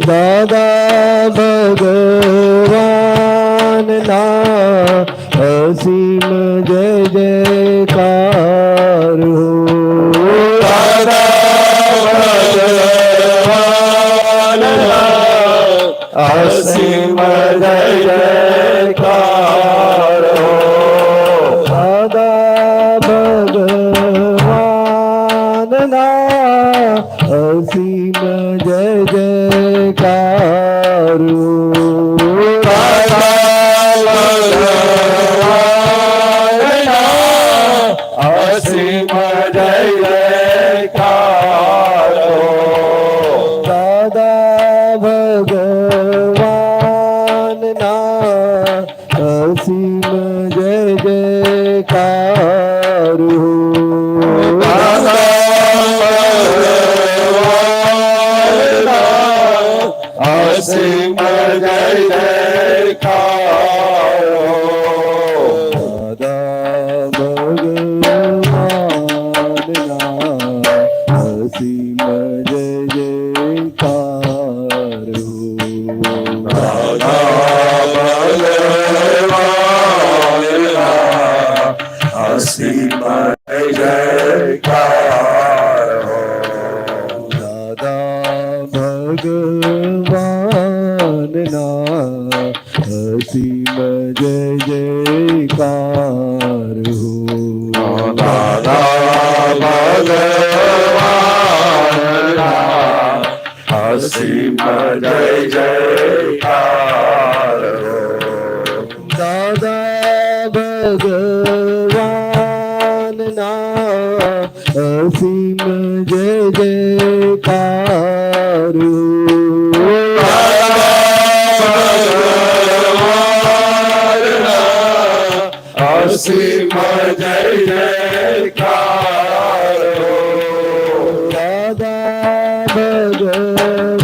દાદા ભગવાન ના અસીમ જય જયકાર હો. અસીમ જય જયકાર હો. દાદા ભગવાન ના અસીમ જય જયકાર હો. અસીમ જય જયકાર હો. દાદા ભગવાન ના અસીમ જય જયકાર હો. અસીમ જય જયકાર હો. દાદા ભગવાન ના અસીમ જય જયકાર હો. અસીમ જય જયકાર હો. દાદા ભગવાન ના અસીમ જય જયકાર હો. દાદા ભગવાન ના અસીમ જય જયકાર હો. દાદા ભગવાન ના અસીમ જય જયકાર હો. અસીમ જય જયકાર હો. દાદા ભગવાન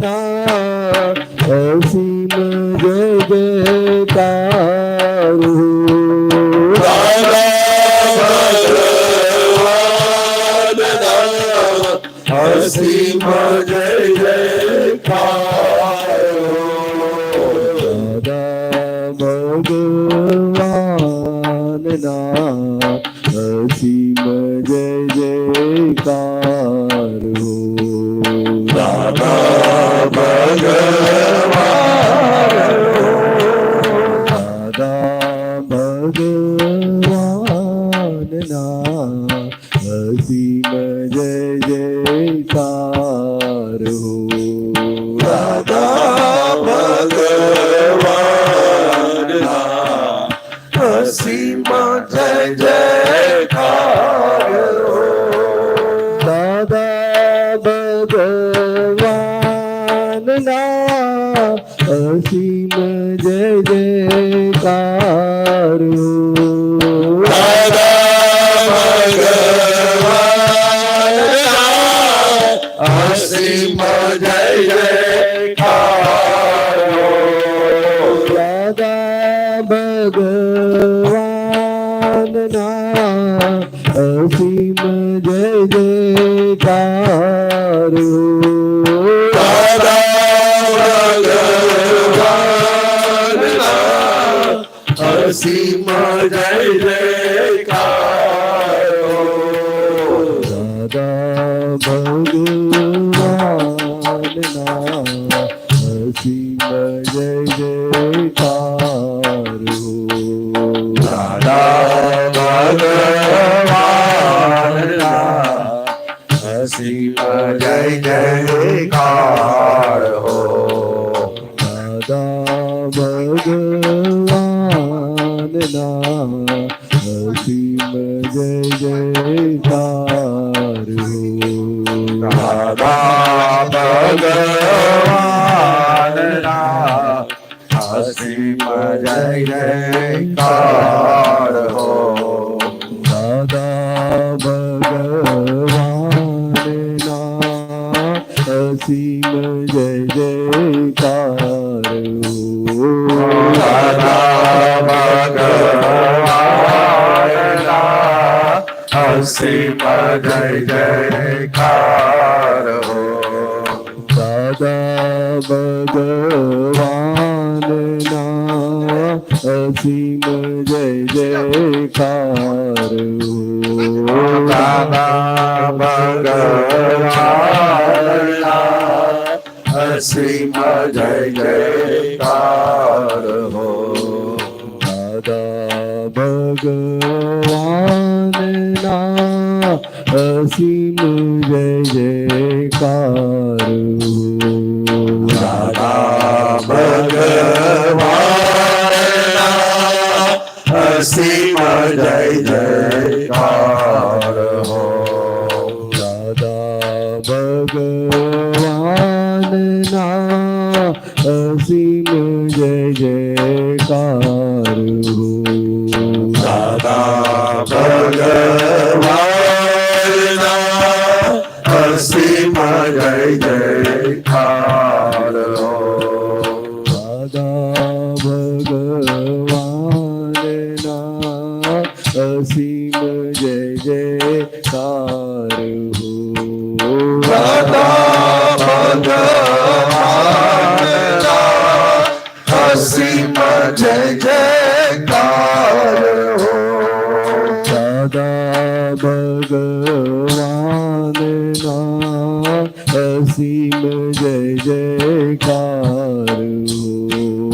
ના અસીમ જય જયકાર હો. અસીમ જય જયકાર હો. દાદા ભગવાન ના અસીમ જય જયકાર હો. દાદા ભગવાન ના અસીમ જય જયકાર હો. દાદા ભગવાન ના અસીમ જય જયકાર હો. દાદા ભગવાન ના અસીમ જય જયકાર હો. અસીમ જય જયકાર હો. દાદા ભગવાન ના અસીમ જય જયકાર હો. દાદા ભગવાન ના અસીમ જય જયકાર હો. દાદા ભગવાન ના અસીમ જય જયકાર હો. દાદા ભગવાન ના અસીમ જય જયકાર હો. દાદા ભગવાન ના અસીમ જય જયકાર હો. દાદા ભગવાન ના અસીમ જય જયકાર હો. દાદા ભગવાન ના અસીમ જય જયકાર હો. દાદા ભગવાન ના અસીમ જય જયકાર હો દાદા ભગવાનના અસીમ જય જયકાર હો દાદા ભગવાનના અસીમ જય જયકાર હો દાદા ભગવાનના અસીમ જય જયકાર દાદા ભગવાનના અસીમ જય જયકાર હો દાદા ભગવાનના અસીમ જય જયકાર હો દાદા ભગવાનના અસીમ જય જયકાર હો દાદા ભગવાનના અસીમ જય જયકાર હો દાદા ભગવાનના અસીમ જય જયકાર હો દાદા ભગવાનના અસીમ જય જયકાર હો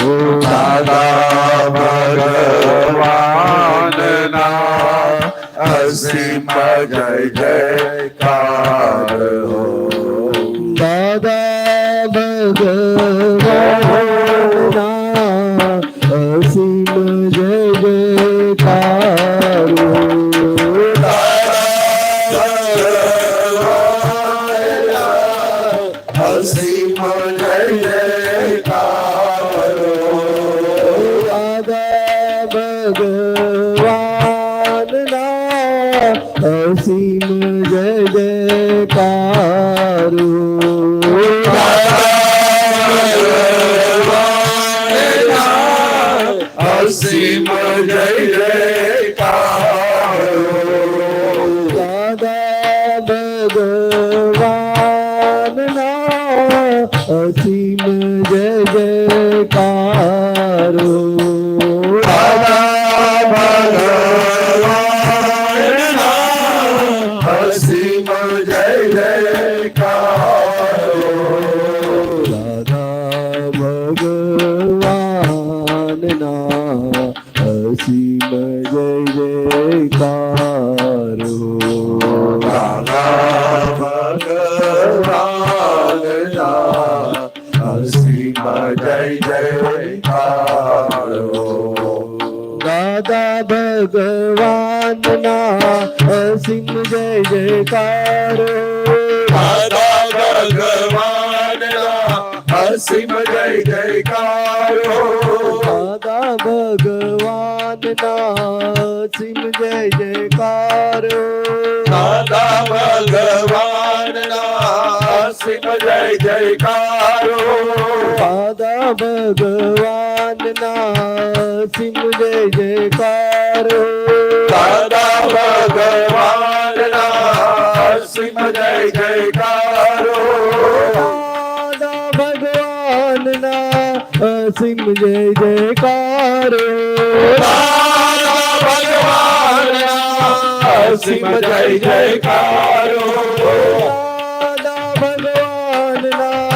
દાદા ભગવાનના અસીમ જય જયકાર હો દાદા ભગવાનના અસીમ જય જયકાર હો અસીમ જય જયકાર દાદા ભગવાનના અસીમ જય જયકાર અસીમ જય જયકાર દાદા ભગવાનના અસીમ જય જયકાર દાદા ભગવાનના અસીમ જય જયકાર દાદા ભગવાનના અસીમ જય જયકાર દાદા ભગવાનના અસીમ જય જયકાર દાદા ભગવાનના અસીમ જય જયકાર દાદા ભગવાનના અસીમ જય જયકાર દાદા ભગવાનના અસીમ જય જયકાર દાદા ભગવાનના અસીમ જય જયકાર દાદા ભગવાનના અસીમ જય જયકાર દાદા ભગવાનના અસીમ જય જયકાર દાદા ભગવાનના અસીમ જય જયકાર દાદા ભગવાનના અસીમ જય જયકાર દાદા ભગવાનના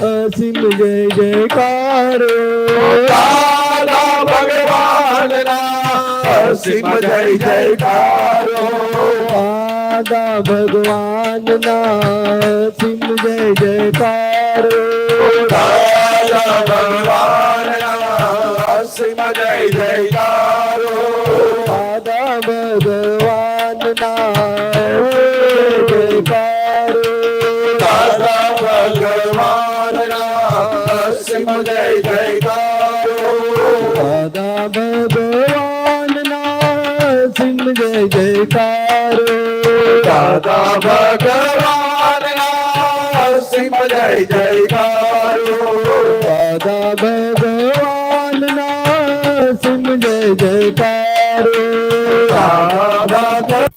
અસીમ જય જયકાર દાદા ભગવાનના અસીમ જય જયકાર દાદા ભગવાનના અસીમ જય જયકાર દાદા ભગવાનના અસીમ જય જયકાર દાદા ભગવાનના જયકાર દાદા ભગવાનના અસીમ જય જયકાર દાદા ભગવાનના અસીમ જય જયકાર દાદા ભગવાનના અસીમ જય જયકાર દાદા ભગવાનના અસીમ જય જયકાર દાદા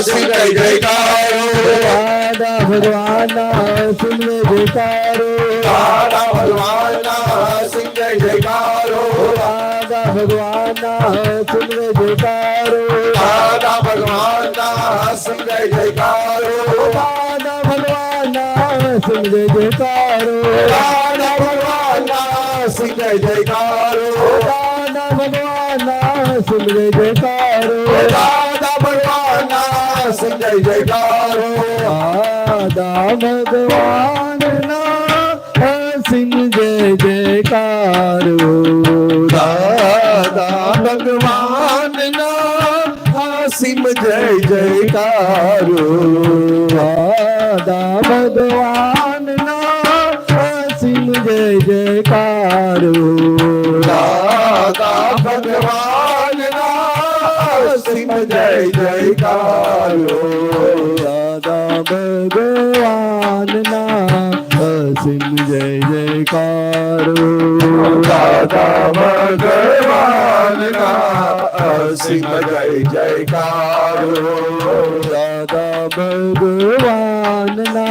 સિંહ જય જયકારો દાદા ભગવાનના સિંહ જય જયકારો દાદા ભગવાનના સિંહ જય જયકારો દાદા ભગવાનના સિંહ જય જયકારો દાદા ભગવાનના સિંહ જય જયકારો દાદા ભગવાનના સિંહ જય જયકારો દાદા ભગવાનના સિંહ જય જયકારો દાદા ભગવાનના સિંહ જય જયકારો દાદા ભગવાનના સિંહ જય જયકારો દાદા ભગવાનના સિંહ જય જયકારો દાદા ભગવાનના સિંહ જય જયકારો દાદા ભગવાનના સિંહ જય જયકારો દાદા ભગવાનના સિંહ જય જયકારો દાદા ભગવાનના સિંહ જય જયકારો દાદા ભગવાનના સિંહ જય જયકારો દાદા ભગવાનના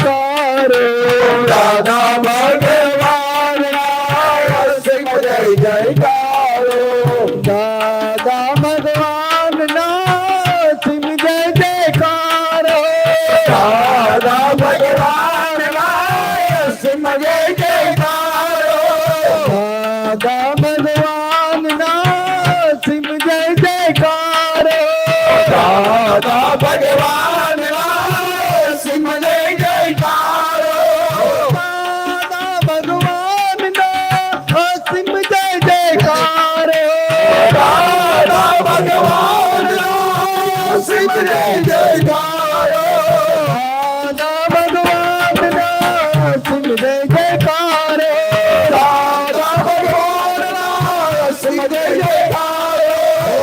જયકારો દાદા ભગવાનના અસીમ જય જયકારો દાદા ભગવાનના સિમ જય જયકારો દાદા ભગવાનના અસીમ જય જયકારો દાદા ભગવાનના સિમ જય જયકારો દાદા ભગવાનના અસીમ જય જયકારો દાદા ભગવાનના સિમ જય જયકારો દાદા ભગવાનના અસીમ જય જયકારો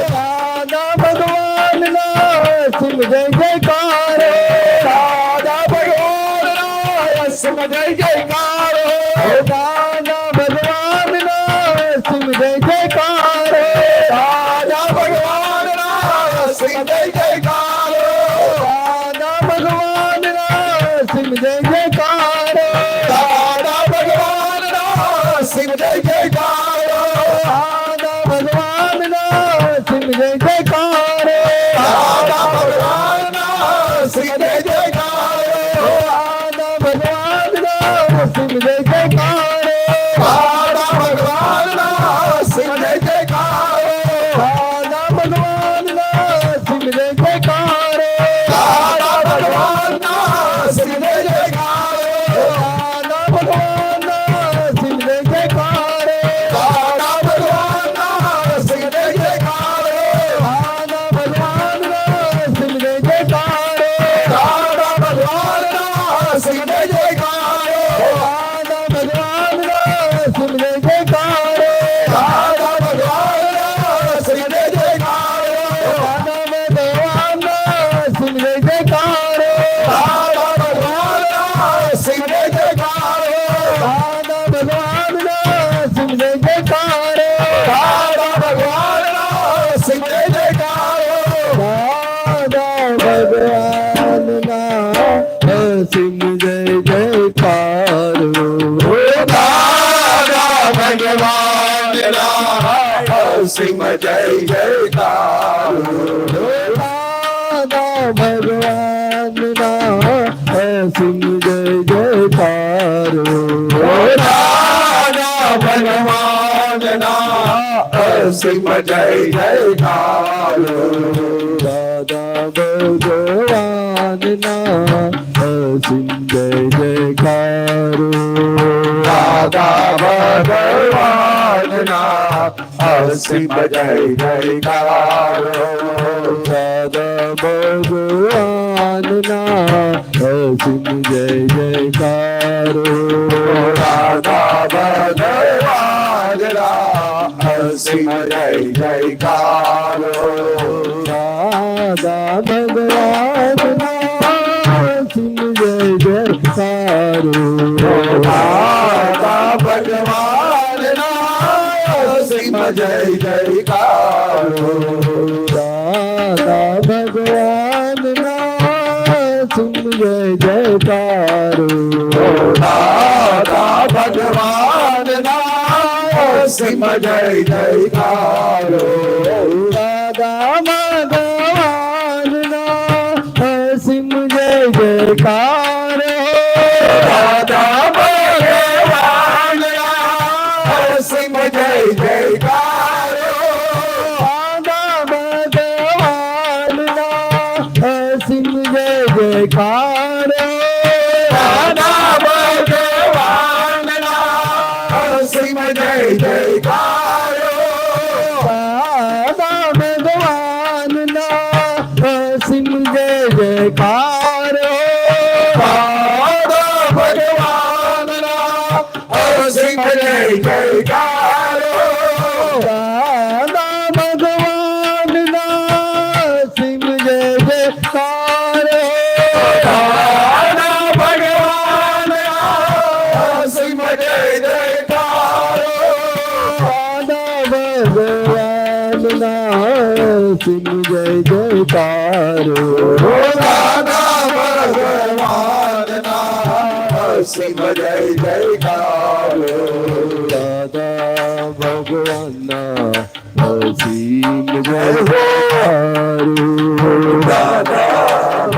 દાદા ભગવાનના સિમ જય જયકારો દાદા ભગવાનના અસીમ જય જયકારો દાદા ભગવાનના સિમ જય જયકારો દાદા ભગવાનના અસીમ જય જયકારો દાદા ભગવાનના સિમ જય જયકારો દાદા ભગવાનના અસીમ જય જયકારો દાદા ભગવાનના સિમ જય જયકારો દાદા ભગવાનના અસીમ જય જયકારો દાદા ભગવાનના સિમ જય જયકારો દાદા ભગવાનના અસીમ જય જયકારો દાદા ભગવાનના સિમ જય જયકારો દાદા ભગવાનના અસીમ જય જયકારો દાદા ભગવાનના સિમ જય જયકારો દાદા ભગવાનના અસીમ જય જયકારો દાદા ભગવાનના સિમ જય જયકારો દાદા ભગવાનના અસીમ જય જયકારો દાદા ભગવાનના સિમ જય જયકારો દાદા ભગવાનના અસીમ જય જયકારો દાદા ભગવાનના સિમ જય જયકારો દાદા ભગવાનના અસીમ જય જયકારો દાદા ભગવાનના સિમ જય જયકારો દાદા ભગવાનના અસીમ જય જયકારો દાદા ભગવાનના સિમ જય જયકારો દાદા ભગવાનના અસીમ જય જયકારો દાદા ભગવાનના સિમ જય જયકારો દાદા ભગવાનના અસીમ જય જયકારો દાદા ભગવાનના સિમ જય જયકારો દાદા ભગવાનના અસીમ જય જયકારો દાદા ભગવાનના સિમ જય જયકારો દાદા ભગવાનના અસીમ જય જયકારો દાદા ભગવાનના સિમ જય જયકારો દાદા ભગવાનના અસીમ જય જયકારો દાદા ભગવાનના સિમ જય જયકારો દાદા ભગવાનના અસીમ જય જયકારો દાદા ભગવાનના સિમ જય જયકારો દાદા ભગવાનના અસીમ જય જયકારો દાદા ભગવાનના સિમ જય જયકારો દાદા ભગવાનના અસીમ જય જયકારો દાદા ભગવાનના સિમ જય જયકારો દાદા ભગવાનના અસીમ જય જયકારો દાદા ભગવાનના સિમ જય જયકારો દાદા ભગવાનના અસીમ જય જયકારો દાદા ભગવાનના સિમ જય જયકારો દાદા ભગવાનના અસીમ જય જયકારો દાદા ભગવાનના અસીમ જય જયકારો દાદા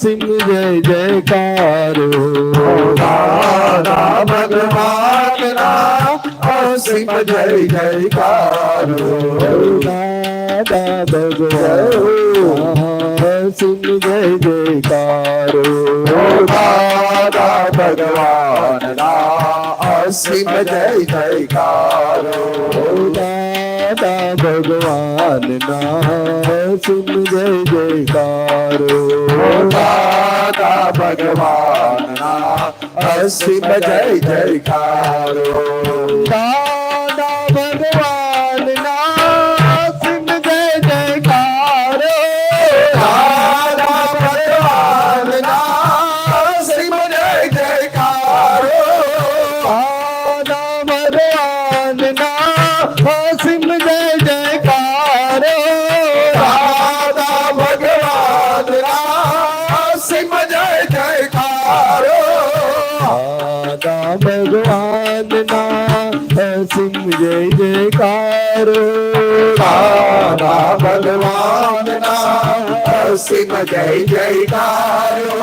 સિંહ જય જયકારો દાદા ભગવાનના અસીમ જય જયકારો દાદા ભગવાન સિંહ જય જયકારો દાદા ભગવાનના અસીમ જય જયકારો દાદા ભગવાનના સિંહ જય જયકારો દાદા ભગવાનના અસીમ જય જયકારો દાદા ભગવાનના સિંહ જય જયકારો દાદા ભગવાનના અસીમ જય જયકારો દાદા ભગવાનના સિંહ જય જયકારો દાદા ભગવાનના અસીમ જય જયકારો દાદા ભગવાનના સિંહ જય જયકારો દાદા ભગવાનના અસીમ જય જયકારો દાદા ભગવાનના સિંહ જય જયકારો દાદા ભગવાનના અસીમ જય જયકારો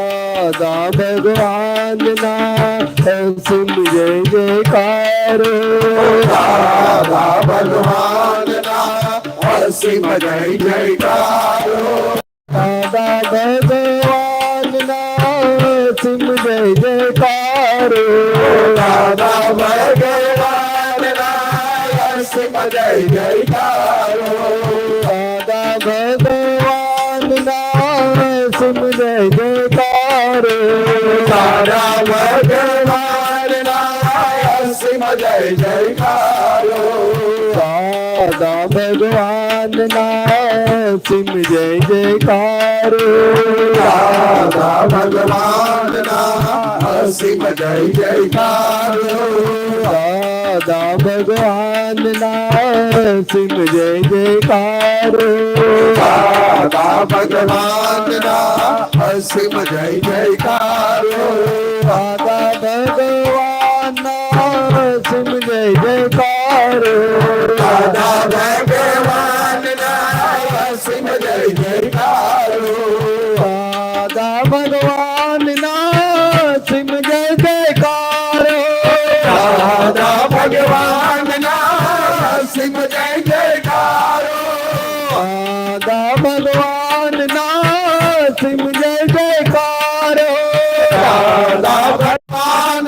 દાદા ભગવાનના સિંહ જય જયકારો દાદા ભગવાનના અસીમ જય જયકારો દાદા ભગવાનના સિંહ જય જયકારો દાદા ભગવાનના અસીમ જય જયકારો દાદા ભગવાનના સિંહ જય જયકારો દાદા ભગવાનના અસીમ જય જયકારો દાદા ભગવાનના સિંહ જય જયકારો દાદા ભગવાનના અસીમ જય જયકારો દાદા ભગવાનના સિંહ જય જયકારો દાદા ભગવાનના અસીમ જય જયકારો દાદા ભગવાનના સિંહ જય જયકારો દાદા ભગવાનના અસીમ જય જયકારો દાદા ભગવાનના સિંહ જય જયકારો દાદા ભગવાનના અસીમ જય જયકારો દાદા ભગવાનના સિંહ જય જયકારો દાદા ભગવાનના અસીમ જય જયકારો દાદા ભગવાનના સિંહ જય જયકારો દાદા ભગવાનના અસીમ જય જયકારો દાદા ભગવાનના સિંહ જય જયકારો દાદા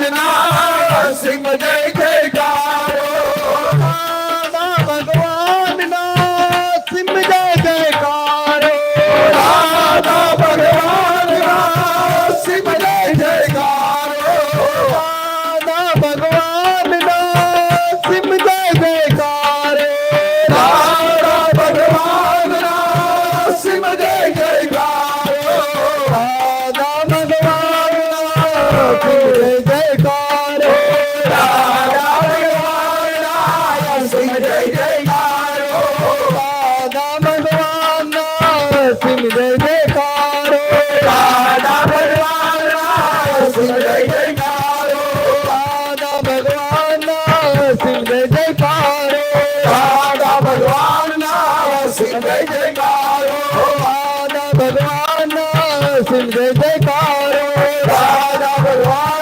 ભગવાનના અસીમ જય જયકારો દાદા ભગવાનના સિંહ જય જયકારો દાદા ભગવાનના અસીમ જય જયકારો દાદા ભગવાનના સિંહ જય જયકારો દાદા ભગવાનના અસીમ જય જયકારો દાદા ભગવાનના સિંહ જય જયકારો દાદા ભગવાનના અસીમ જય જયકારો દાદા ભગવાનના સિંહ જય જયકારો દાદા ભગવાનના અસીમ જય જયકારો દાદા ભગવાનના સિંહ જય જયકારો દાદા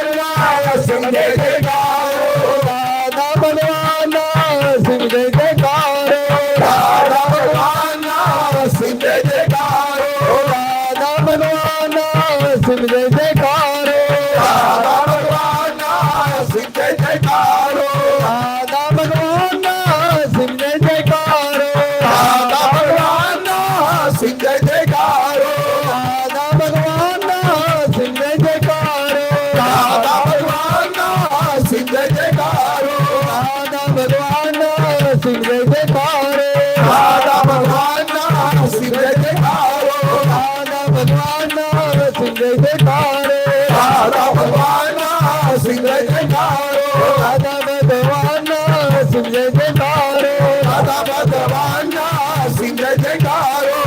ભગવાનના અસીમ જય જયકારો દાદા ભગવાનના સિંહ જય જયકારો દાદા ભગવાનના અસીમ જય જયકારો દાદા ભગવાનના સિંહ જય જયકારો દાદા ભગવાનના અસીમ જય જયકારો દાદા ભગવાનના સિંહ જય જયકારો દાદા ભગવાનના અસીમ જય જયકારો દાદા ભગવાનના સિંહ જય જયકારો દાદા ભગવાનના અસીમ જય જયકારો દાદા ભગવાનના સિંહ જય જયકારો દાદા ભગવાનના અસીમ જય જયકારો દાદા ભગવાનના સિંહ જય જયકારો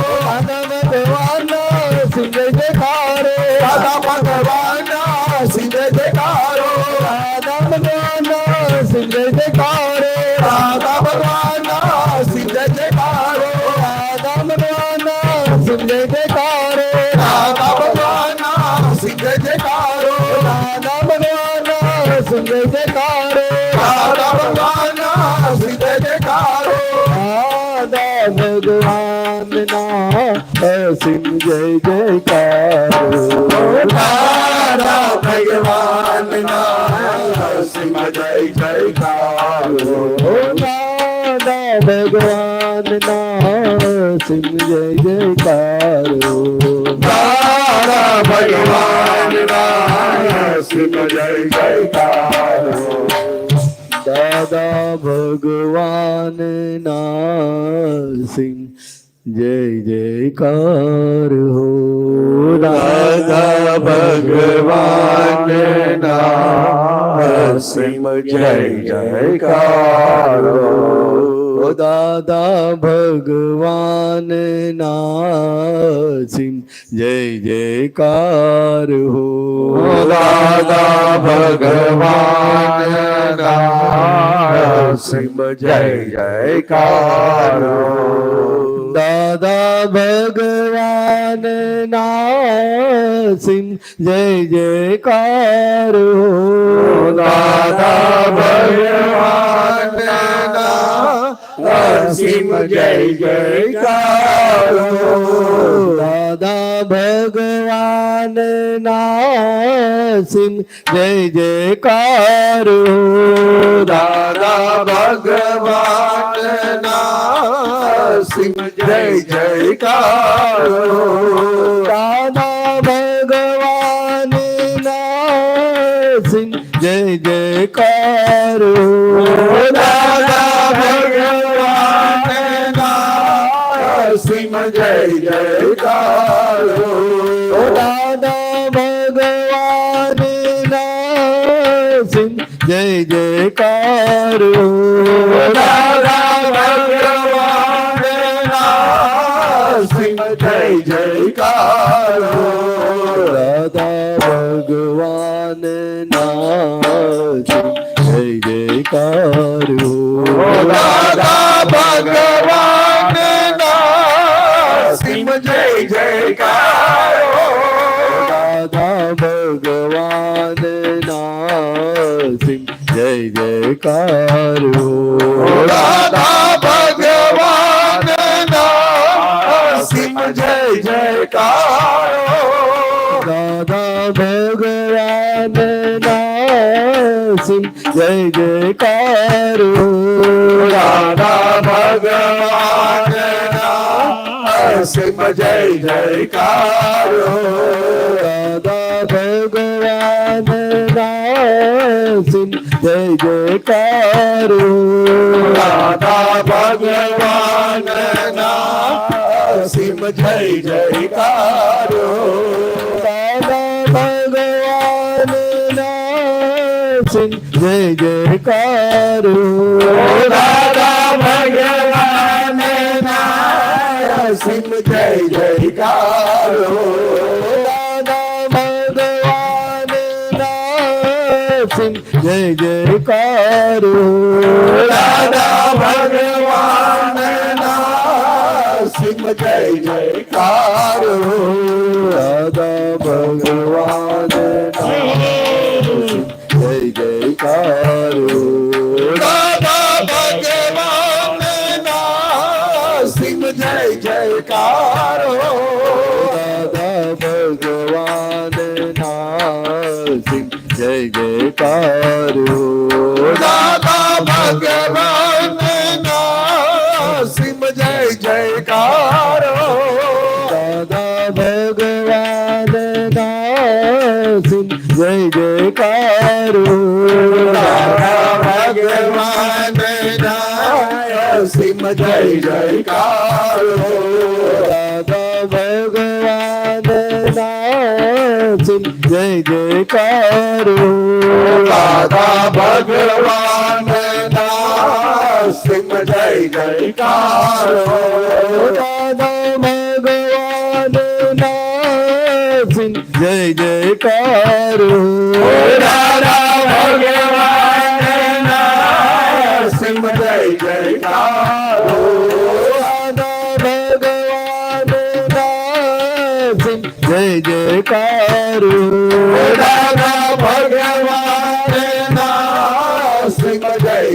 દાદા ભગવાનના અસીમ જય જયકારો દાદા ભગવાનના સિંહ જય જયકારો દાદા ભગવાનના અસીમ જય જયકારો દાદા ભગવાનના સિંહ જય જયકારો દાદા સિંહ જય જયકારો દાદા ભગવાનના સિંહ જય જયકારો દાદા ભગવાનના સિંહ જય જયકારો દાદા ભગવાનના સિંહ જય જયકારો દાદા ભગવાનના સિંહ જય જયકારો દાદા ભગવાનના સિંહ જય જયકારો દાદા ભગવાનના સિંહ જય જયકાર હો દાદા ભગવાનના સિંહ જય જયકારો દાદા ભગવાનના સિંહ જય જયકાર હો દાદા ભગવાનના સિંહ જય જયકારો દાદા ભગવાનના સિંહ જય જયકાર હો દાદા ભગવાનના સિંહ જય જયકારો દાદા ભગવાનના સિંહ જય જયકાર હો દાદા ભગવાનના સિંહ જય જયકારો દાદા ભગવાનના સિંહ જય જયકાર હો દાદા ભગવાનના સિંહ જય જયકારો દાદા ભગવાનના સિંહ જય જયકાર હો દાદા ભગવાનના સિંહ જય જયકારો દાદા ભગવાનના સિંહ જય જયકાર હો દાદા ભગવાનના સિંહ જય જયકારો દાદા ભગવાનના સિંહ જય જયકાર હો દાદા ભગવાનના સિંહ જય જયકારો દાદા ભગવાનના સિંહ જય જયકાર હો દાદા ભગવાનના સિંહ જય જયકારો દાદા ભગવાનના સિંહ જય જયકાર હો દાદા ભગવાનના સિંહ જય જયકારો દાદા ભગવાનના સિંહ જય જયકાર હો દાદા ભગવાનના સિંહ જય જયકારો દાદા ભગવાનના સિંહ જય જયકાર હો દાદા ભગવાનના સિંહ જય જયકારો દાદા ભગવાનના જય જયકાર હો દાદા ભગવાનના સિંહ જય જયકારો દાદા ભગવાનના સિંહ જય જયકાર હો દાદા ભગવાનના સિંહ જય જયકારો દાદા ભગવાનના સિંહ જય જયકાર હો દાદા ભગવાનના સિંહ જય જયકારો દાદા ભગવાનના સિંહ જય જયકાર હો દાદા ભગવાનના સિંહ જય જયકારો દાદા ભગવાનના સિંહ જય જયકાર હો દાદા ભગવાનના સિંહ જય જયકારો દાદા ભગવાનના સિંહ જય જયકાર હો દાદા ભગવાનના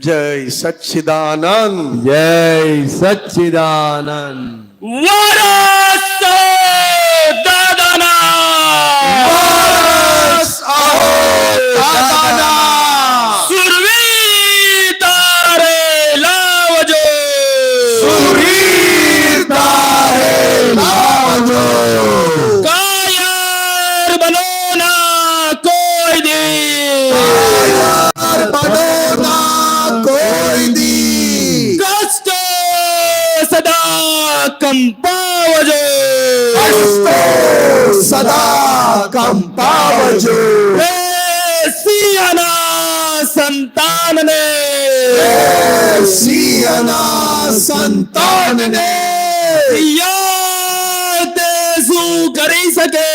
જય સચ્ચિદાનંદ. જય સચ્ચિદાનંદ. વારસો દાદાના બસ આહો દાદાના. સુરવીર તારે લાવજો. સુરવીર તારે લાવજો. કાયર બનો ના કોઈ દી. બનો ના કોઈ દી. કષ્ટો સદા કંપાવજો. કષ્ટો સદા કંપાવજો. હે સિંહના સંતાનને સિંહના સંતાનને યાદ તે શું કરી શકે.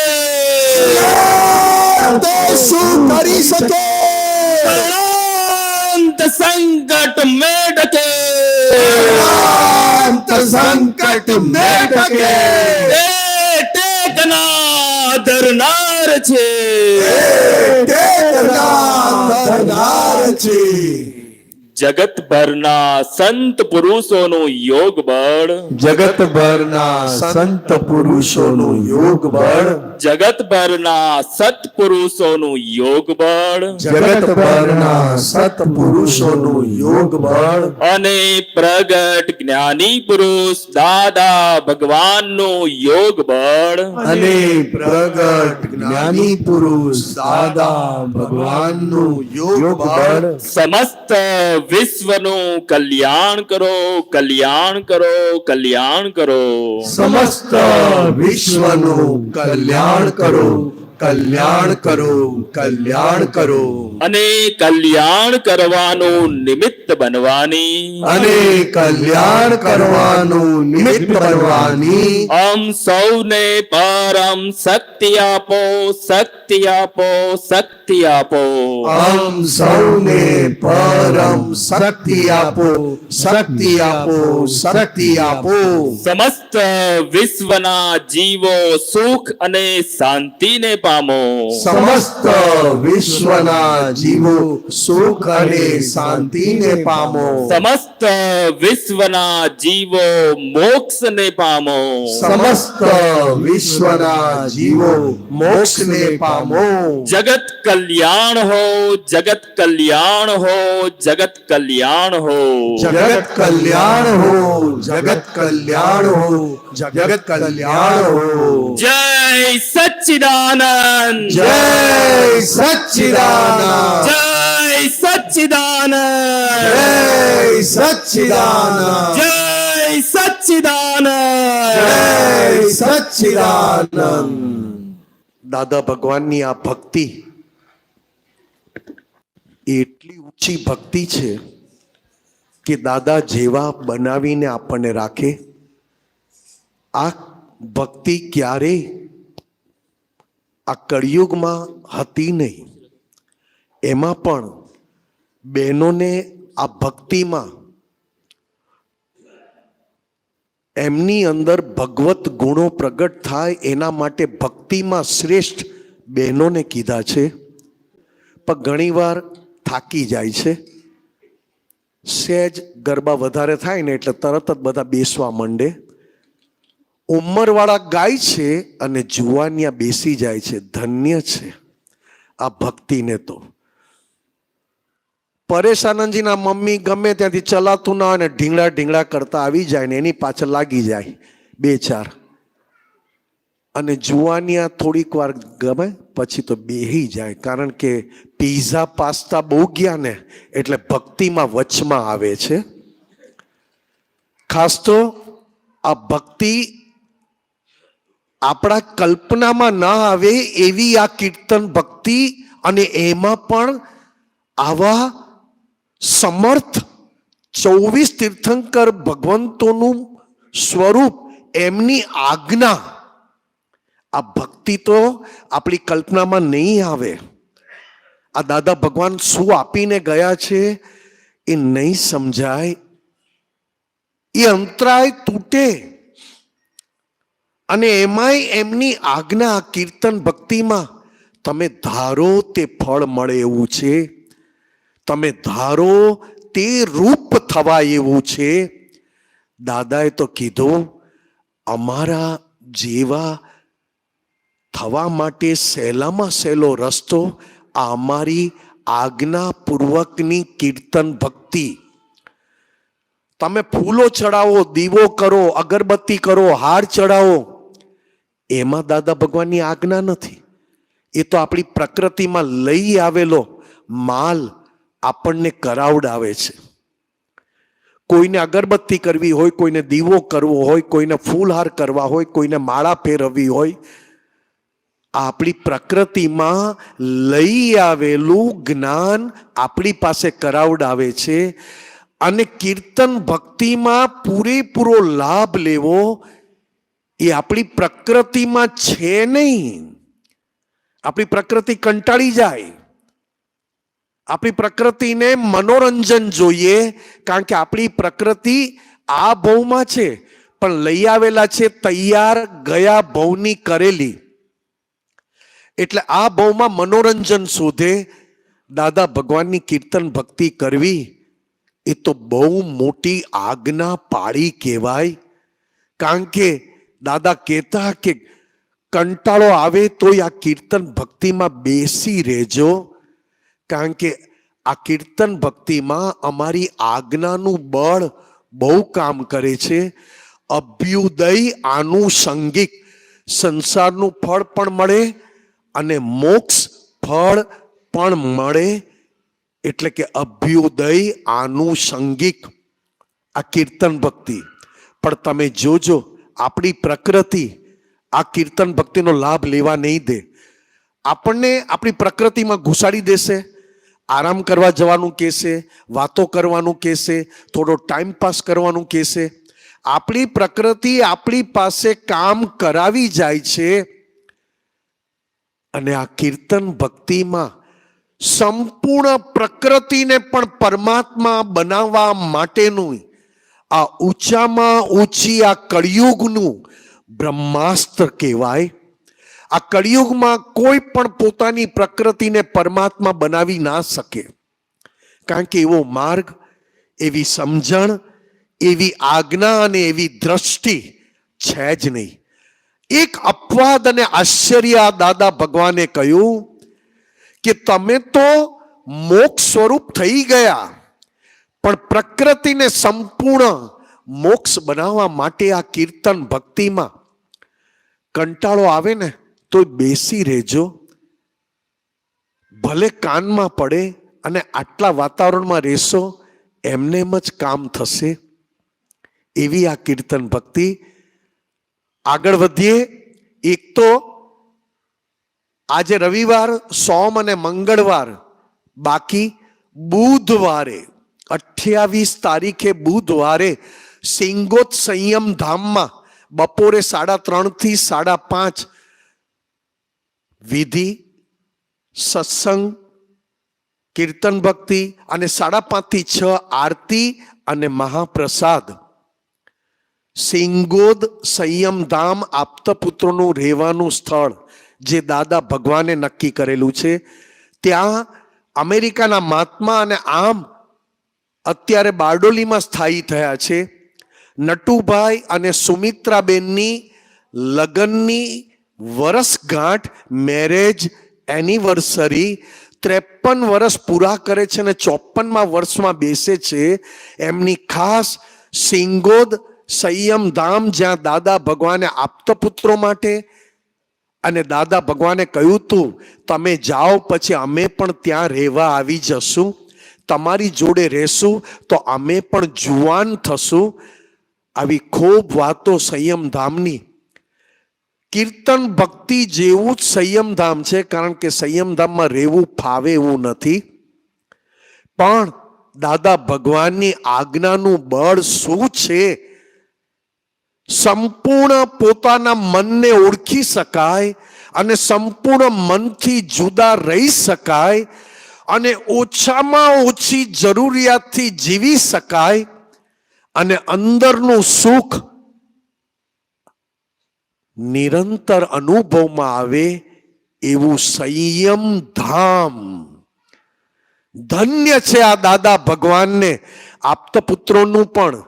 તે શું કરી શકે. અનંત સંકટ મેં ડકે. અંત સંકટ મેં ટકે. એ ટેકના ધરનાર છે. ટેકના ધરનાર છે. જગતભરના સંત પુરુષોનું યોગ બળ. જગતભરના સંત પુરુષોનું યોગ બળ. જગતભરના સત્પુરુષોનું યોગ બળ. જગતભરના સત્પુરુષોનું યોગ બળ. અને પ્રગટ જ્ઞાની પુરુષ દાદા ભગવાનનું યોગ બળ. અને પ્રગટ જ્ઞાની પુરુષ દાદા ભગવાનનું યોગ બળ. સમસ્ત વિશ્વનું કલ્યાણ કરો, કલ્યાણ કરો, કલ્યાણ કરો. સમસ્ત વિશ્વનું કલ્યાણ કરો, કલ્યાણ કરો, કલ્યાણ કરો. અને કલ્યાણ કરવાનું નિમિત્ત બનવાની અને કલ્યાણ કરવાનું નિમિત્ત બનવાની આમ સૌને પરમ શક્તિ આપો, શક્તિ આપો, શક્તિ આપો. આમ સૌને પરમ શક્તિ આપો, શક્તિ આપો, શક્તિ આપો. સમસ્ત વિશ્વના જીવો સુખ અને શાંતિને પામો. સમસ્ત વિશ્વના જીવો સુખ અને શાંતિને પામો. સમસ્ત વિશ્વના જીવો મોક્ષને પામો. સમસ્ત વિશ્વના જીવો મોક્ષને પામો. જગત કલ્યાણ હો, જગત કલ્યાણ હો, જગત કલ્યાણ હો. જગત કલ્યાણ હો, જગત કલ્યાણ હો, જગત કલ્યાણ હો. જય સચ્ચિદાનંદ. જય સચ્ચિદાનંદ. જય સચ્ચિદાનંદ. જય સચ્ચિદાનંદ. જય સચ્ચિદાનંદ. જય સચ્ચિદાનંદ. દાદા ભગવાનની આ ભક્તિ એ એટલી ઊંચી ભક્તિ છે કે દાદા જેવા બનાવીને આપણને રાખે. આ ભક્તિ ક્યારેય આ કળિયુગમાં હતી નહીં. એમાં પણ બહેનોને આ ભક્તિમાં એમની અંદર ભગવત ગુણો પ્રગટ થાય એના માટે ભક્તિમાં શ્રેષ્ઠ બહેનોને કીધા છે. પણ ઘણીવાર થાકી જાય છે. સહેજ ગરબા વધારે થાય ને એટલે તરત જ બધા બેસવા માંડે. ઉંમરવાળા ગાય છે અને જુવાનિયા બેસી જાય છે. ધન્ય છે આ ભક્તિને. તો પરેશ આનંદજીના મમ્મી ગમે ત્યાંથી ચલાતું ના હોય ને ઢીંગડા ઢીંગડા કરતા આવી જાય ને એની પાછળ લાગી જાય બે ચાર. અને જુવાનિયા થોડીક વાર ગમે પછી તો બેહી જાય. કારણ કે પીઝા પાસ્તા બહુ ગયા ને એટલે ભક્તિમાં વચમાં આવે છે. ખાસ તો આ ભક્તિ આપણા કલ્પનામાં ના આવે એવી આ કીર્તન ભક્તિ. અને એમાં પણ આવા સમર્થ 24 તીર્થંકર ભગવંતોનું સ્વરૂપ, એમની આજ્ઞા. આ ભક્તિ તો આપણી કલ્પનામાં નહીં આવે. આ દાદા ભગવાન શું આપીને ગયા છે એ નહીં સમજાય. એ અંતરાય તૂટે. અને એમાંય એમની આજ્ઞા કીર્તન ભક્તિમાં તમે ધારો તે ફળ મળે એવું છે. તમે ધારો તે રૂપ થવા એવું છે. દાદાએ તો કીધું અમારા જેવા થવા માટે સહેલામાં સહેલો રસ્તો આ અમારી આજ્ઞાપૂર્વકની કીર્તન ભક્તિ. તમે ફૂલો ચડાવો, દીવો કરો, અગરબત્તી કરો, હાર ચડાવો, એમાં દાદા ભગવાનની આજ્ઞા નથી. એ તો આપણી પ્રકૃતિમાં લઈ આવેલો માલ આપણને કરાવડાવે છે. કોઈને અગરબત્તી કરવી હોય, કોઈને દીવો કરવો હોય, કોઈને ફૂલહાર કરવા હોય, કોઈને માળા ફેરવવી હોય, આપણી પ્રકૃતિમાં લઈ આવેલું જ્ઞાન આપણી પાસે કરાવડાવે છે. અને કીર્તન ભક્તિમાં પૂરેપૂરો લાભ લેવો એ આપણી પ્રકૃતિમાં છે નહીં. આપણી પ્રકૃતિ કંટાળી જાય. આપણી પ્રકૃતિને મનોરંજન જોઈએ, કારણ કે આપણી પ્રકૃતિ આ ભવમાં છે પણ લઈ આવેલા છે તૈયાર ગયા ભવની કરેલી. એટલે આ ભવમાં મનોરંજન શોધે. દાદા ભગવાનની કીર્તન ભક્તિ કરવી એ તો બહુ મોટી આજ્ઞા પાળી કહેવાય. કારણ કે દાદા કહેતા કે કંટાળો આવે તોય આ કીર્તન ભક્તિમાં બેસી રહેજો, કારણ કે આ કીર્તન ભક્તિમાં અમારી આજ્ઞાનું બળ બહુ કામ કરે છે. અભ્યુદય આનુષંગિક સંસારનું ફળ પણ મળે અને મોક્ષ ફળ પણ મળે. એટલે કે અભ્યુદય આનુષંગિક આ કીર્તન ભક્તિ. પણ તમે જોજો આપણી પ્રકૃતિ આ કીર્તન ભક્તિનો લાભ લેવા નહીં દે. આપણને આપણી પ્રકૃતિમાં ઘુસાડી દેશે. આરામ કરવા જવાનું કહેશે, વાતો કરવાનું કહેશે, થોડો ટાઈમ પાસ કરવાનું કહેશે. આપણી પ્રકૃતિ આપણી પાસે કામ કરાવી જાય છે. અને આ કીર્તન ભક્તિમાં સંપૂર્ણ પ્રકૃતિને પણ પરમાત્મા બનાવવા માટેનું આ ઊંચામાં ઊંચી આ કળિયુગનું બ્રહ્માસ્ત્ર કહેવાય. આ કળિયુગમાં કોઈ પણ પોતાની પ્રકૃતિને પરમાત્મા બનાવી ના શકે, કારણ કે એવો માર્ગ, એવી સમજણ, એવી આજ્ઞા અને એવી દ્રષ્ટિ છે જ નહીં. એક અપવાદ અને આશ્ચર્ય દાદા ભગવાને કહ્યું કે તમે તો મોક્ષ સ્વરૂપ થઈ ગયા, પણ પ્રકૃતિને સંપૂર્ણ મોક્ષ બનાવવા માટે આ કીર્તન ભક્તિમાં કંટાળો આવે ને તો બેસી રહેજો. ભલે કાનમાં પડે અને આટલા વાતાવરણમાં રહેશો, એમને એમ જ કામ થશે. એવી આ કીર્તન ભક્તિ. આગળ વધીએ. એક તો આજે રવિવાર, સોમ અને મંગળવાર, બાકી બુધવારે 28 તારીખે બુધવારે સિંગોત સંયમ ધામમાં બપોરે 3:30 થી 5:30 વિધિ, સત્સંગ, કીર્તન ભક્તિ અને 5:30 થી 6 આરતી અને મહાપ્રસાદ. સિંગોદ સંયમ ધામ આપતપુત્રોનું રહેવાનું સ્થળ જે દાદા ભગવાને નક્કી કરેલું છે. ત્યાં અમેરિકાના મહાત્મા અને આમ અત્યારે બારડોલીમાં સ્થાયી થયા છે. નટુભાઈ અને સુમિત્રાબેનની લગ્નની વર્ષગાંઠ, મેરેજ એનિવર્સરી 53 વર્ષ પૂરા કરે છે અને 54મા વર્ષમાં બેસે છે. એમની ખાસ સિંગોદ સંયમ ધામ, જ્યાં દાદા ભગવાને આપતપુત્રો માટે અને દાદા ભગવાને કહ્યું તું તમે જાઓ પછી અમે પણ ત્યાં રહેવા આવી જશું, તમારી જોડે રહેશું તો અમે પણ જુવાન થશું. આવી ખૂબ વાતો સંયમ ધામની. કીર્તન ભક્તિ જેવું જ સંયમ ધામ છે, કારણ કે સંયમ ધામમાં રહેવું ફાવે એવું નથી. પણ દાદા ભગવાનની આજ્ઞાનું બળ શું છે? સંપૂર્ણ પોતાના મનને ઓળખી શકાય અને સંપૂર્ણ મનથી જુદા રહી શકાય અને ઓછામાં ઓછી જરૂરિયાતથી જીવી શકાય અને અંદરનું સુખ નિરંતર અનુભવમાં આવે એવું સંયમ ધામ. ધન્ય છે આ દાદા ભગવાનને આપતા પુત્રોનું પણ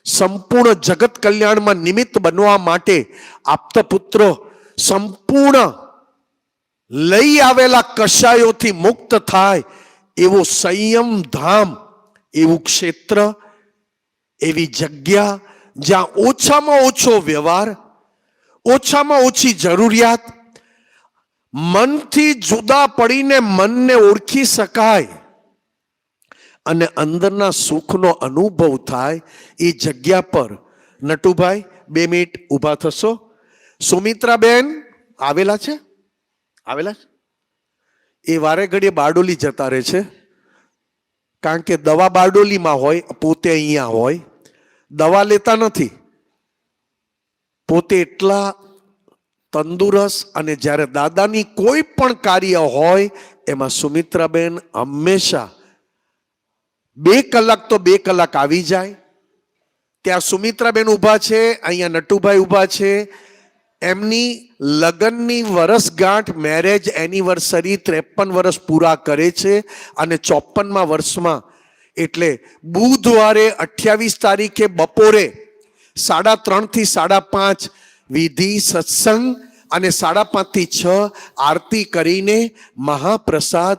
સંપૂર્ણ જગત કલ્યાણમાં નિમિત્ત બનવા માટે આપતા પુત્રો સંપૂર્ણ લઈ આવેલા કશાયોથી મુક્ત થાય એવો સંયમ ધામ, એવું ક્ષેત્ર, એવી જગ્યા જ્યાં ઓછામાં ઓછો વ્યવહાર, ઓછામાં ઓછી જરૂરિયાત, મનથી જુદા પડીને મનને ઓળખી શકાય અને અંદરના સુખનો અનુભવ થાય એ જગ્યા પર નટુભાઈ 2 મિનિટ ઊભા થશો? સુમિત્રાબેન આવેલા છે? એ વારે ઘડીએ બારડોલી જતા રહે છે, કારણ કે દવા બારડોલીમાં હોય, પોતે અહીંયા હોય, દવા લેતા નથી. પોતે એટલા તંદુરસ્ત, અને જ્યારે દાદાની કોઈ પણ કાર્ય હોય એમાં સુમિત્રાબેન હંમેશા 2 કલાક તો 2 કલાક આવી જાય. ત્યાં સુમિત્રાબેન ઊભા છે, અહીંયા નટુભાઈ ઊભા છે. એમની લગ્નની વર્ષગાંઠ, મેરેજ એનિવર્સરી 53 વર્ષ પૂરા કરે છે, અને 54મા વર્ષમાં એટલે બુધવારે 28 તારીખે બપોરે 3:30 થી 5:30 વિધિ સત્સંગ, અને 5:30 થી 6 આરતી કરીને મહાપ્રસાદ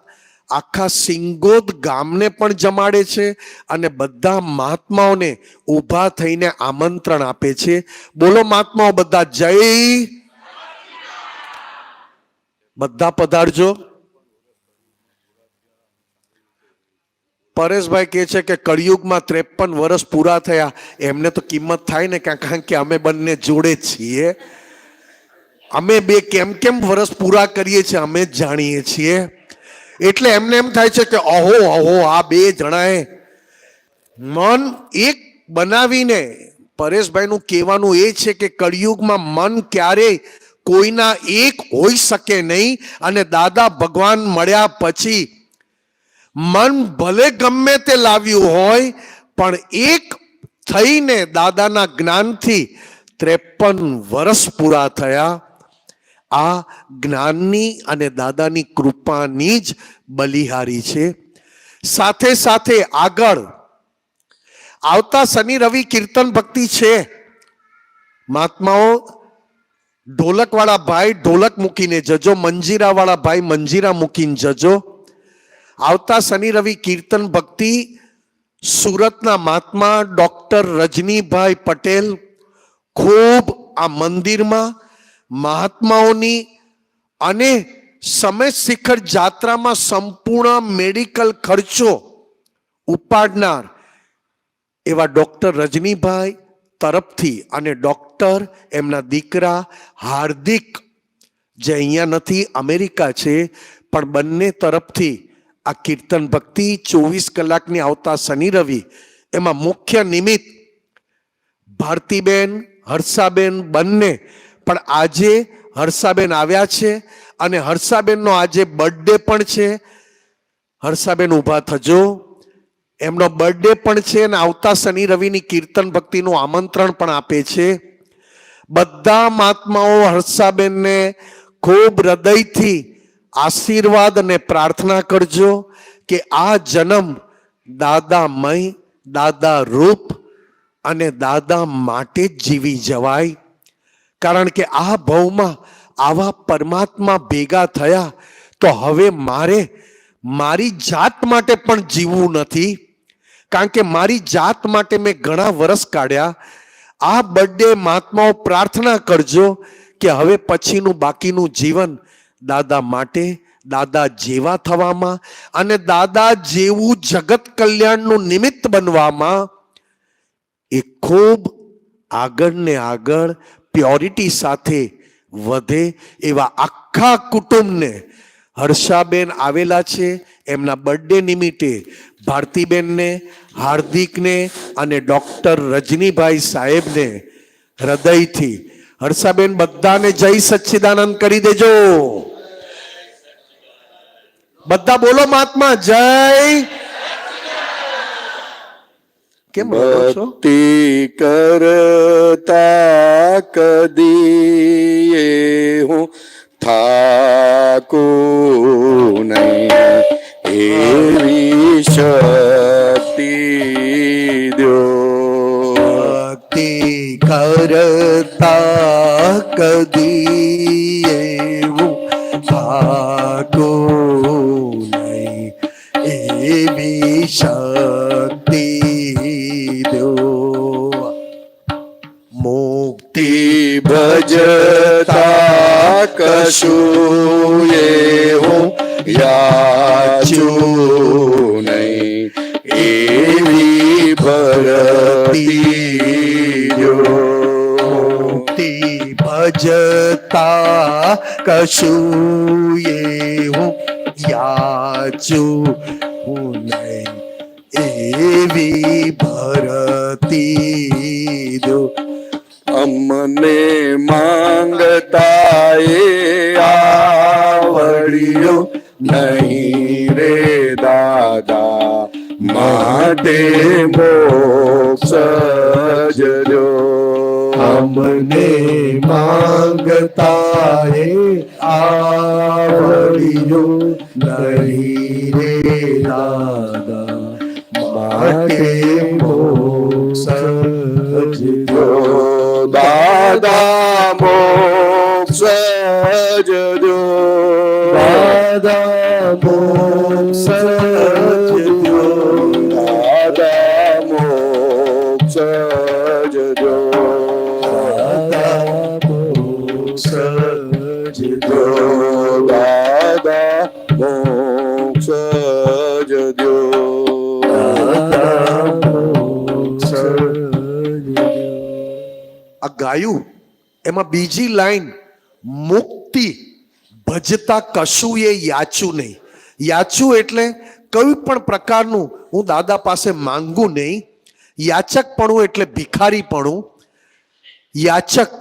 આખા સિંગોદ ગામને પણ જમાડે છે, અને બધા મહાત્માઓને ઊભા થઈને આમંત્રણ આપે છે. બોલો મહાત્માઓ બધા જય. બધા પધારજો. પરેશભાઈ કહે છે કે કળિયુગમાં 53 વર્ષ પૂરા થયા, એમને તો કિંમત થાય ને, કારણ કે અમે બંને જોડે છીએ. અમે 2 કેમ વર્ષ પૂરા કરીએ છીએ અમે જ જાણીએ છીએ. એટલે એમને એમ થાય છે કે અહો આ 2 જણાએ મન એક બનાવીને. પરેશભાઈનું કહેવાનું એ છે કે કળિયુગમાં મન ક્યારેય કોઈના એક હોઈ શકે નહીં, અને દાદા ભગવાન મળ્યા પછી મન ભલે ગમે તે લાવ્યું હોય, પણ એક થઈને દાદાના જ્ઞાનથી 53 વર્ષ પૂરા થયા. આ જ્ઞાનની અને દાદાની કૃપાની જ બલિહારી છે. સાથે સાથે આગળ આવતા શનિ રવિ કીર્તન ભક્તિ છે. મહાત્માઓ, ઢોલકવાળા ભાઈ ઢોલક મૂકીને જજો, મંજીરાવાળા ભાઈ મંજીરા મૂકીને જજો. આવતા શનિ રવિ કીર્તન ભક્તિ સુરતના મહાત્મા ડોક્ટર રજનીભાઈ પટેલ ખૂબ આ મંદિરમાં મહાત્માઓની અને સમય શિખર જાત્રામાં સંપૂર્ણ મેડિકલ ખર્ચો ઉપાડનાર એવા ડોક્ટર રજનીભાઈ તરફથી, અને ડોક્ટર એમના દીકરા હાર્દિક, જે અહીંયા નથી, અમેરિકા છે, પણ બંને તરફથી આ કીર્તન ભક્તિ 24 કલાકની આવતા શનિ રવિ, એમાં મુખ્ય નિમિત્ત ભારતીબેન, હર્ષાબેન બંને. પણ આજે હર્ષાબેન આવ્યા છે, અને હર્ષાબેનનો આજે બર્થડે પણ છે. હર્ષાબેન ઊભા થજો. એમનો બર્થડે પણ છે, અને આવતા શનિ રવિની કીર્તન ભક્તિનું આમંત્રણ પણ આપે છે. બધા મહાત્માઓ હર્ષાબેનને ખૂબ હૃદયથી આશીર્વાદ અને પ્રાર્થના કરજો કે આ જન્મ દાદામય, દાદા રૂપ અને દાદા માટે જ જીવી જવાય. કારણ કે આ ભવમાં આવા પરમાત્મા ભેગા થયા, તો હવે મારે મારી જાત માટે પણ જીવવું નથી. કારણ કે મારી જાત માટે મેં ઘણા વર્ષ કાઢ્યા. આ બર્થડે મહાત્માઓ પ્રાર્થના કરજો કે હવે પછીનું બાકીનું જીવન દાદા માટે, દાદા જેવા થવામાં, અને દાદા જેવું જગત કલ્યાણનું નિમિત્ત બનવામાં એ ખૂબ આગળ ને આગળ પ્યોરિટી સાથે વધે એવા આખા કુટુંબને. હર્ષાબેન આવેલા છે, એમના બર્થડે નિમિત્તે ભારતીબેનને, હાર્દિકને અને ડોક્ટર રજનીભાઈ સાહેબને હૃદયથી. હર્ષાબેન બધાને જય સચ્ચિદાનંદ કરી દેજો. બધા બોલો મહાત્મા જય. કેમ બોલો છો? ભક્તિ કરતા કદી હું થાકું નહીં, એવી શક્તિ દ્યો. ભક્તિ કરતા કદી એવું થાકું નહીં, એવી શક્તિ દો. મુક્તિ ભજતા કશું એવું યાચું નહીં, એવી ભક્તિ દ્યો. મુક્તિ ભજતા કશું એવું યાચું નહીં, એવી ભરતી દો. અમને માંગતા એ આવડ્યો નહીં રે દાદા, માટે મોક્ષ જજો. અમને માંગતા એ આવડ્યો નહીં રે દાદા, માટે મોક્ષ જો દાદા મોક્ષ જજો. દાદા મોક્ષ જજો. દાદા મોક્ષ જજો. દાદા મોક્ષ જજો. દાદા મોક્ષ જજો. આ ગાયું એમાં બીજી લાઈન મુક્તિ ભજતા કશું એ યાચું નહીં. યાચું એટલે કોઈ પણ પ્રકારનું હું દાદા પાસે માંગું નહીં. યાચકપણું એટલે ભિખારીપણું. યાચક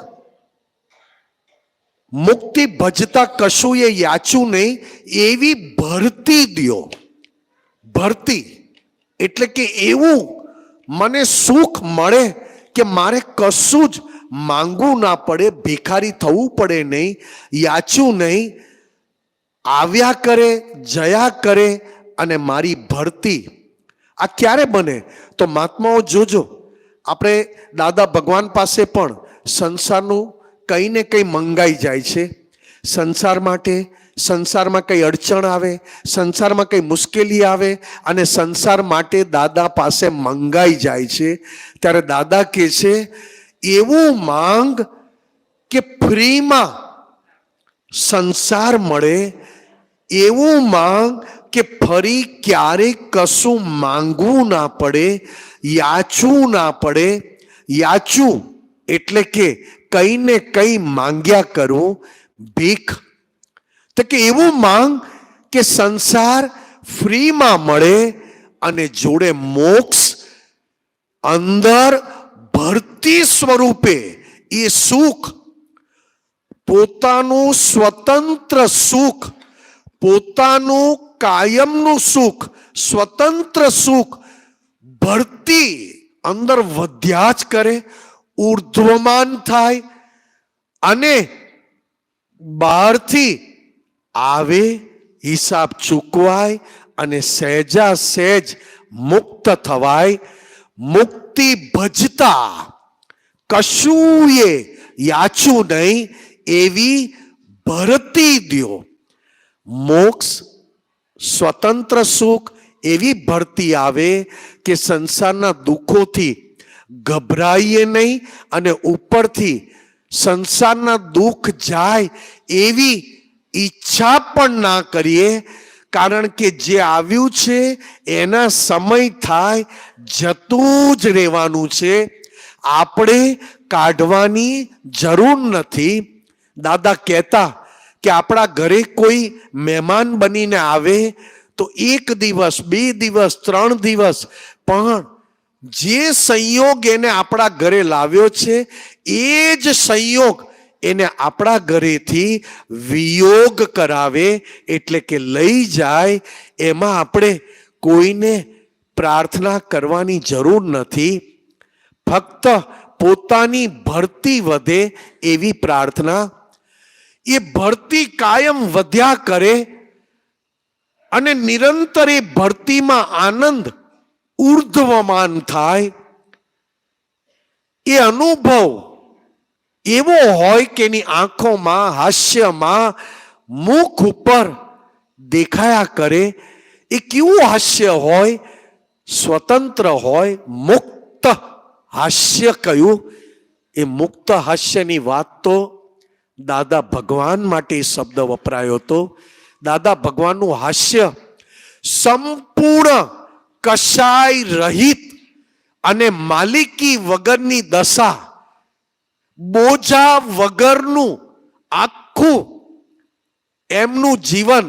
મુક્તિ ભજતા કશું એ યાચું નહીં, એવી ભરતી દ્યો. ભરતી એટલે કે એવું મને સુખ મળે કે મારે કશું જ માંગવું ના પડે, ભિખારી થવું પડે નહીં, યાચું નહીં, આવ્યા કરે જયા કરે અને મારી ભરતી. આ ક્યારે બને? તો મહાત્માઓ જોજો, આપણે દાદા ભગવાન પાસે પણ સંસારનું કંઈ ને કંઈ મંગાઈ જાય છે. સંસાર માટે, સંસારમાં કંઈ અડચણ આવે, સંસારમાં કંઈ મુશ્કેલી આવે અને સંસાર માટે દાદા પાસે મંગાઈ જાય છે. ત્યારે દાદા કહે છે એવું માંગ કે ફ્રીમાં સંસાર મળે, એવું માંગ કે ફરી ક્યારેય કશું માંગવું ના પડે, યાચવું ના પડે. યાચવું એટલે કે કંઈ ને કંઈ માંગ્યા કરું, ભીખ. તો કે એવું માંગ કે સંસાર ફ્રીમાં મળે અને જોડે મોક્ષ અંદર ભરતી સ્વરૂપે એ સુખ, પોતાનું સ્વતંત્ર સુખ, પોતાનું કાયમનું સુખ, સ્વતંત્ર સુખ ભરતી અંદર વધ્યા જ કરે, ઉર્ધ્વમાન થાય અને બહારથી આવે, હિસાબ ચૂકવાય અને સહેજા સહેજ મુક્ત થવાય. મુક્તિ ભજતા કશું એ યાચું નહીં, એવી ભરતી દ્યો. મોક્ષ, સ્વતંત્ર સુખ એવી ભરતી આવે કે સંસારના દુઃખોથી ગભરાઈએ નહીં અને ઉપરથી સંસારના દુઃખ જાય એવી ઈચ્છા પણ ના કરીએ. કારણ કે જે આવ્યું છે એના સમય થાય, જતું જ રહેવાનું છે, આપણે કાઢવાની જરૂર નથી. દાદા કહેતા કે આપણા ઘરે કોઈ મહેમાન બનીને આવે તો 1 દિવસ, 2 દિવસ, 3 દિવસ, પણ જે સંયોગ એને આપણા ઘરે લાવ્યો છે એ જ સંયોગ એને આપણા ઘરેથી વિયોગ કરાવે, એટલે કે લઈ જાય. એમાં આપણે કોઈને પ્રાર્થના કરવાની જરૂર નથી. ફક્ત પોતાની ભરતી વધે એવી પ્રાર્થના. એ ભરતી કાયમ વધ્યા કરે અને નિરંતર એ ભરતીમાં આનંદ ઉર્ધ્વમાન થાય, એ અનુભવ એવો હોય કે એની આંખોમાં, હાસ્યમાં, મુખ ઉપર દેખાયા કરે. એ કેવું હાસ્ય હોય? સ્વતંત્ર હોય, મુક્ત હાસ્ય. કયું? એ મુક્ત હાસ્યની વાત તો દાદા ભગવાન માટે શબ્દ વપરાયો હતો. દાદા ભગવાનનું હાસ્ય સંપૂર્ણ કશાય રહિત અને માલિકી વગરની દશા, બોજા વગરનું આખું એમનું જીવન,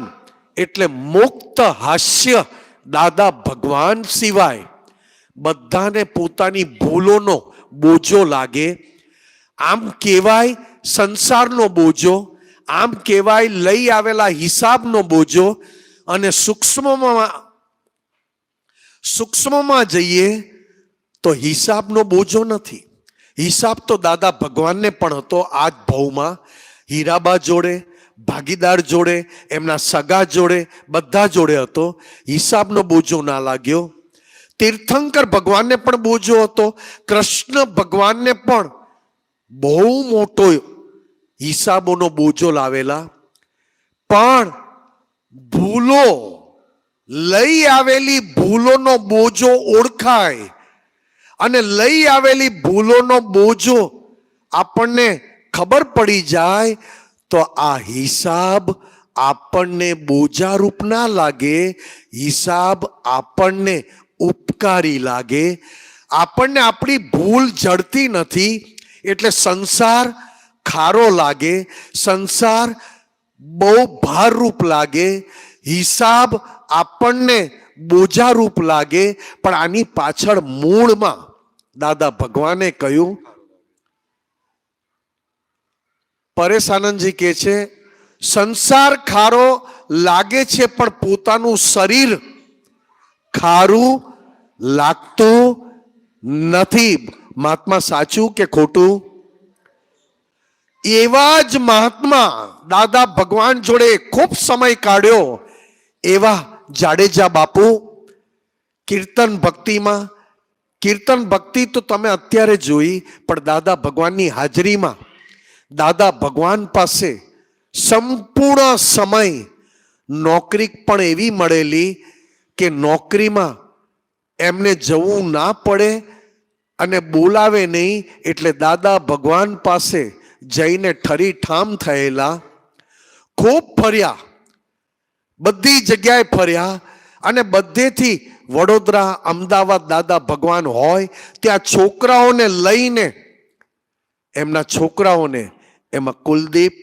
એટલે મુક્ત હાસ્ય. દાદા ભગવાન સિવાય બધાને પોતાની ભૂલોનો બોજો લાગે. આમ કહેવાય સંસારનો બોજો, આમ કહેવાય લઈ આવેલા હિસાબનો બોજો. અને સૂક્ષ્મમાં જઈએ તો હિસાબનો બોજો નથી. હિસાબ તો દાદા ભગવાનને પણ હતો. આજ ભાવમાં હીરાબા જોડે, ભાગીદાર જોડે, એમના સગા જોડે, બધા જોડે હતો. હિસાબનો બોજો ના લાગ્યો. તીર્થંકર ભગવાનને પણ બોજો હતો. કૃષ્ણ ભગવાનને પણ બહુ મોટો હિસાબોનો બોજો લાવેલા. પણ ભૂલો, લઈ આવેલી ભૂલોનો બોજો ઓળખાય, અને લઈ આવેલી ભૂલોનો બોજો આપણને ખબર પડી જાય તો આ હિસાબ આપણને બોજારૂપ ના લાગે. હિસાબ આપણને ઉપકારી લાગે. આપણને આપણી ભૂલ જડતી નથી એટલે સંસાર ખારો લાગે, સંસાર બહુ ભારરૂપ લાગે, હિસાબ આપણને બોજારૂપ લાગે. પણ આની પાછળ મૂળમાં દાદા ભગવાને કહ્યું, પરેશ આનંદજી કહે છે, સંસાર ખારો લાગે છે પણ પોતાનું શરીર ખારું લાગતું નથી. મહાત્મા સાચું કે ખોટું? એવા જ મહાત્મા દાદા ભગવાન જોડે ખૂબ સમય કાઢ્યો એવા જાડેજા બાપુ કીર્તન ભક્તિમાં. કીર્તન ભક્તિ તો તમે અત્યારે જોઈ, પણ દાદા ભગવાનની હાજરીમાં દાદા ભગવાન પાસે સંપૂર્ણ સમય નોકરી પણ એવી મળેલી કે નોકરીમાં એમને જવું ના પડે અને બોલાવે નહીં, એટલે દાદા ભગવાન પાસે જઈને ઠરી ઠામ થયેલા. ખૂબ ફર્યા, બધી જગ્યાએ ફર્યા, અને બધેથી વડોદરા, અમદાવાદ દાદા ભગવાન હોય ત્યાં છોકરાઓને લઈને, એમના છોકરાઓને, એમાં કુલદીપ,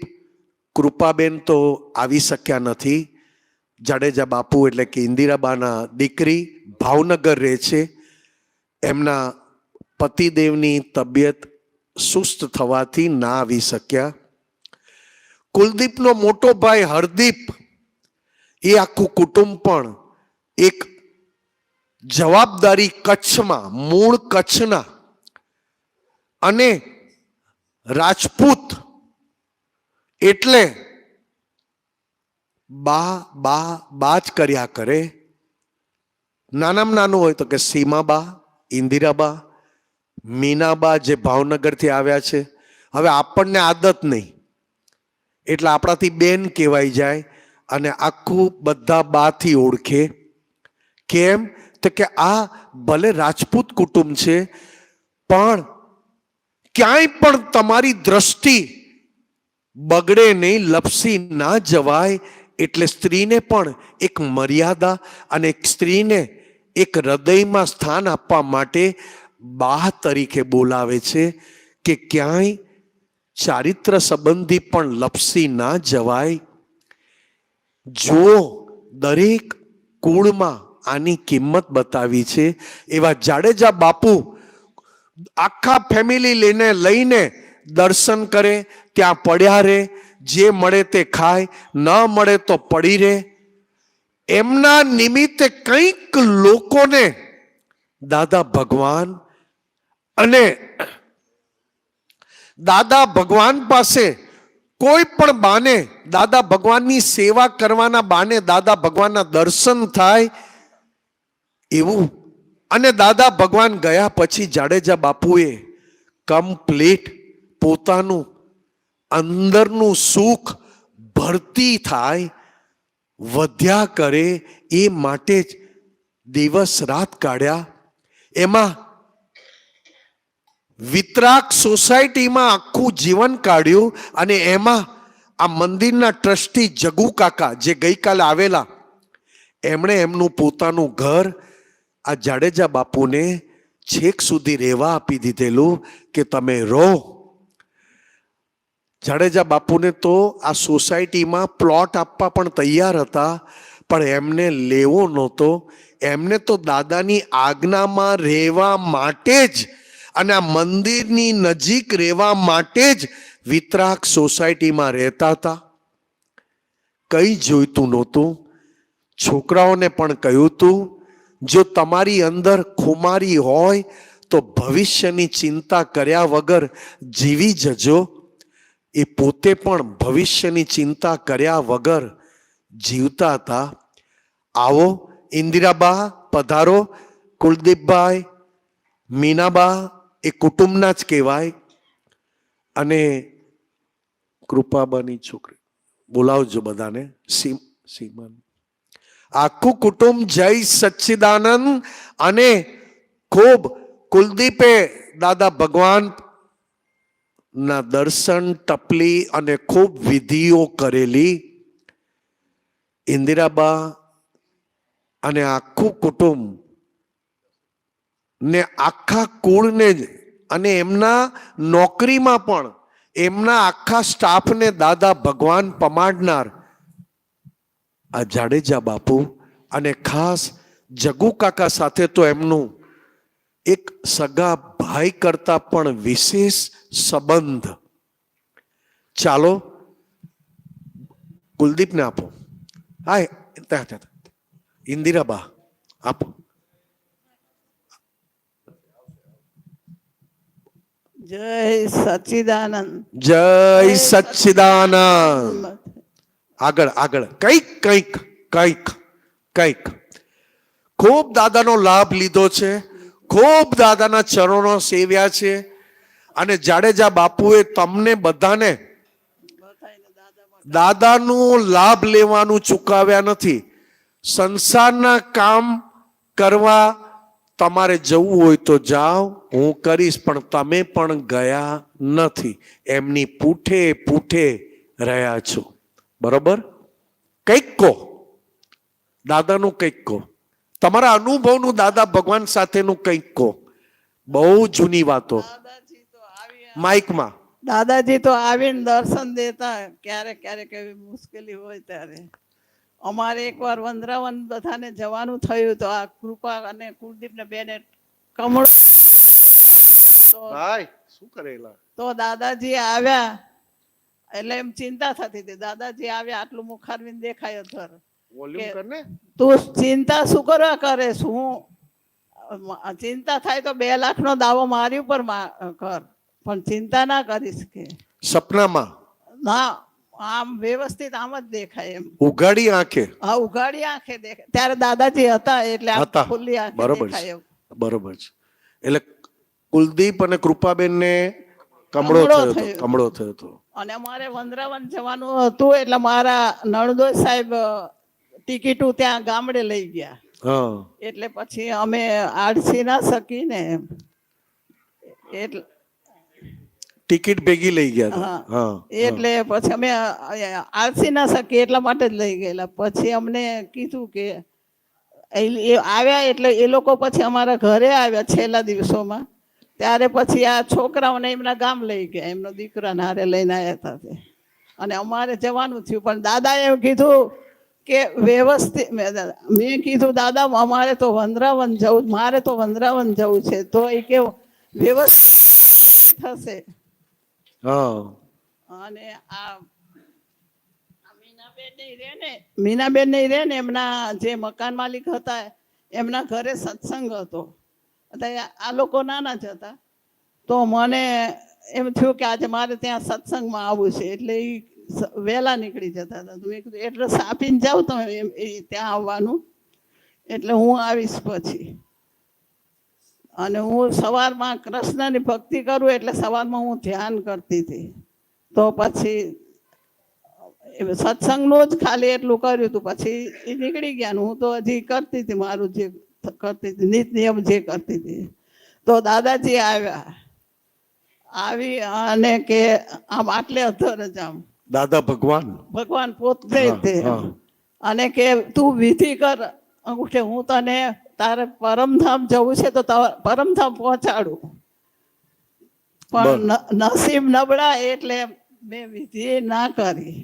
કૃપાબેન તો આવી શક્યા નથી. જાડેજા બાપુ એટલે કે ઇન્દિરાબાના દીકરી ભાવનગર રહે છે. એમના પતિદેવની તબિયત સુસ્ત થવાથી ના આવી શક્યા. કુલદીપનો મોટો ભાઈ હરદીપ, એ આખું કુટુંબ પણ એક જવાબદારી કચ્છમાં, મૂળ કચ્છના અને રાજપૂત, એટલે બા જ કર્યા કરે. નાનામાં નાનું હોય તો કે સીમાબા, ઇન્દિરાબા, મીનાબા જે ભાવનગરથી આવ્યા છે. હવે આપણને આદત નહીં એટલે આપણાથી બેન કહેવાય જાય, અને આખું બધા બાથી ઓળખે. કેમ? તો કે આ ભલે રાજપૂત કુટુંબ છે, પણ ક્યાંય પણ તમારી દ્રષ્ટિ બગડે નહીં, લપસી ના જવાય. એટલે સ્ત્રીને પણ એક મર્યાદા અને સ્ત્રીને એક હૃદયમાં સ્થાન આપવા માટે બા તરીકે બોલાવે છે કે ક્યાંય ચારિત્ર સંબંધી પણ લપસી ના જવાય. જો દરેક કુળમાં આની કિંમત બતાવી છે. એવા જાડેજા બાપુ આખા ફેમિલી લઈને દર્શન કરે, ત્યાં પડ્યા રહે, જે મળે તે ખાય, ન મળે તો પડી રહે. એમના નિમિત્તે કંઈક લોકોને દાદા ભગવાન અને દાદા ભગવાન પાસે કોઈ પણ બાને દાદા ભગવાનની સેવા કરવાના બાને દાદા ભગવાનના દર્શન થાય એવું. અને દાદા ભગવાન ગયા પછી જાડેજા બાપુએ કમ્પ્લીટ પોતાનું અંદરનું સુખ ભરતી થાય, વધ્યા કરે એ માટે જ દિવસ રાત કાઢ્યા. એમાં વિતરાક સોસાયટીમાં આખું જીવન કાઢ્યું. અને એમાં આ મંદિરના ટ્રસ્ટી જગુ કાકા જે ગઈકાલે આવેલા, એમણે એમનું પોતાનું ઘર આ જાડેજા બાપુને છેક સુધી રહેવા આપી દીધેલું કે તમે રહો. જાડેજા બાપુને તો આ સોસાયટીમાં પ્લોટ આપવા પણ તૈયાર હતા, પણ એમને લેવો નહોતો. એમને તો દાદાની આજ્ઞામાં રહેવા માટે જ અને આ મંદિરની નજીક રહેવા માટે જ વિતરાક સોસાયટીમાં રહેતા હતા. કંઈ જોઈતું નહોતું. છોકરાઓને પણ કહ્યું હતું, જો તમારી અંદર ખુમારી હોય તો ભવિષ્યની ચિંતા કર્યા વગર જીવી જજો. એ પોતે પણ ભવિષ્યની ચિંતા કર્યા વગર જીવતા હતા. આવો ઇન્દિરાબા પધારો. કુલદીપભાઈ, મીનાબા એ કુટુંબના જ કહેવાય. અને કૃપાબાની છોકરી બોલાવજો બધાને. સીમન આખું કુટુંબ જય સચ્ચિદાનંદ. અને ખૂબ કુલદીપે દાદા ભગવાન ના દર્શન ટપલી અને ખૂબ વિધિઓ કરેલી. ઇન્દિરાબા અને આખું કુટુંબ ને આખા કુળને જ અને એમના નોકરીમાં પણ એમના આખા સ્ટાફને દાદા ભગવાન પમાડનાર આ જાડેજા બાપુ. અને ખાસ જગુ કાકા સાથે તો એમનું એક સગા ભાઈ કરતા પણ વિશેષ સંબંધ. ચાલો કુલદીપને આપો. હા, ઇન્દિરાબા આપો. જય સચ્ચિદાનંદ. જય સચ્ચિદાનંદ. આગળ આગળ કંઈક કંઈક કંઈક કંઈક ખૂબ દાદાનો લાભ લીધો છે, ખૂબ દાદાના ચરણો સેવ્યા છે. અને જાડેજા બાપુએ તમને બધાને દાદાનું લાભ લેવાનું ચૂકવ્યા નથી. સંસારના કામ કરવા તમારે જવું હોય તો જાઓ, હું કરીશ, પણ તમે પણ ગયા નથી. એમની પૂઠે પૂઠે રહ્યા છો. બરોબર? કંઈક કહો, દાદાનું કંઈક કહો, તમારા અનુભવનું દાદા ભગવાન સાથેનું કંઈક કહો. બહુ જૂની વાતો માઇકમાં. દાદાજી તો આવીને દર્શન દેતા ક્યારેક ક્યારેક એવી મુશ્કેલી હોય ત્યારે. અમારે એકવાર વંદરાવન બધાને જવાનું થયું તો આ કૃપા અને કુલદીપને બેને કમળો શું કરેલા તો દાદાજી આવ્યા એટલે એમ ચિંતા થતી હતી. દાદાજી આવ્યા, આટલું મુખારવીને દેખાય ધર કે તું ચિંતા શું કરવા કરે? હું ચિંતા થાય તો 2 લાખનો દાવો મારી ઉપર કર, પણ ચિંતા ના કરીશ કે. સપનામાં ના, આમ વ્યવસ્થિત આમ જ દેખાય એમ. ઉઘાડી આંખે? હા, ઉઘાડી આંખે દેખાય. ત્યારે દાદાજી હતા એટલે હતા. ખુલ્લી આંખે બરોબર દેખાય છે, એમ. બરોબર છે. એટલે કુલદીપ અને કૃપાબેન ને કમળો થયો હતો, કમળો થયો હતો. અને અમારે વંદરાવન જવાનું હતું એટલે મારા નણદોઈ સાહેબ ટિકિટો ત્યાં ગામડે લઈ ગયા. હા, એટલે પછી અમે આળસી ના શકીને એટલે ટિકિટ ભેગી લઈ ગયા હતા. હા, હા, એટલે પછી અમે આળસી ના શકીએ એટલા માટે જ લઈ ગયેલા. પછી અમને કીધું કે આવ્યા એટલે એ લોકો પછી અમારા ઘરે આવ્યા છેલ્લા દિવસોમાં. ત્યારે પછી આ છોકરાઓને એમના ગામ લઈ ગયા, એમનો દીકરાને હારે લઈને આવ્યા હતા તે. અને અમારે જવાનું થયું, પણ દાદાએ એમ કીધું કે વ્યવસ્થિત. મેં કીધું દાદા અમારે તો વંદરાવન જવું, મારે તો વંદરાવન જવું છે. તો એ કેવું વ્યવસ્થિત થશે. અને આ મીનાબેન નહીં રે ને એમના જે મકાન માલિક હતા એમના ઘરે સત્સંગ હતો. આ લોકો નાના જ હતા. તો મને એમ થયું કે આજે મારે ત્યાં સત્સંગમાં આવવું છે, એટલે એ વહેલા નીકળી જતા હતા. તો મેં કીધું એડ્રેસ આપીને જાઉં તમે ત્યાં આવવાનું, એટલે હું આવીશ પછી. અને હું સવારમાં કૃષ્ણની ભક્તિ કરું એટલે સવારમાં હું ધ્યાન કરતી હતી. તો પછી સત્સંગનું જ ખાલી એટલું કર્યું હતું, પછી એ નીકળી ગયા ને હું તો હજી કરતી હતી મારું જે કરતી હતી, નિત નિયમ જે કરતી હતી. તો દાદાજી આવી અને કે આમ આટલે અધર જ આમ દાદા ભગવાન ભગવાન પોતે જ તે હા. અને કે તું વિધિ કર અંગૂઠે, હું તને તારે પરમધામ જવું છે તો પરમધામ પહોંચાડું. પણ નસીબ નબળા એટલે મેં વિધિ ના કરી.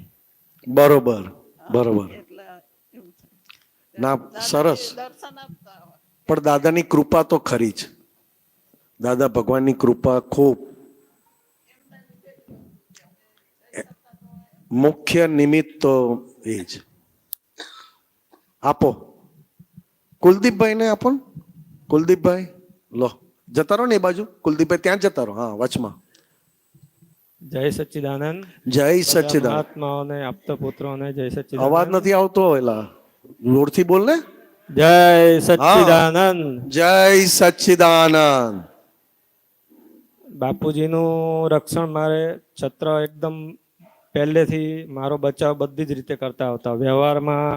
બરોબર બરોબર. એટલે એવું થયું. ના સરસ. દર્શન આપતા હોય. પણ દાદાની કૃપા તો ખરી જ. દાદા ભગવાનની કૃપા ખૂબ. મુખ્ય નિમિત્ત તો એ જ. આપો કુલદીપભાઈ ને આપો ને. કુલદીપભાઈ લો, જતા રહો ને એ બાજુ. કુલદીપભાઈ ત્યાં જતા રહો, હા વચમાં. જય સચ્ચિદાનંદ. જય સચ્ચિદાનંદ. મહાત્માઓને આપતા પુત્રોને જય સચ્ચિદાનંદ. અવાજ નથી આવતો એલા, જોરથી બોલ ને. જય સચ્ચિદાનંદ. જય સચ્ચિદાનંદ. બાપુજીનું રક્ષણ મારે છત્ર એકદમ પહેલેથી મારો બચાવ બધી જ રીતે કરતા આવતા, વ્યવહારમાં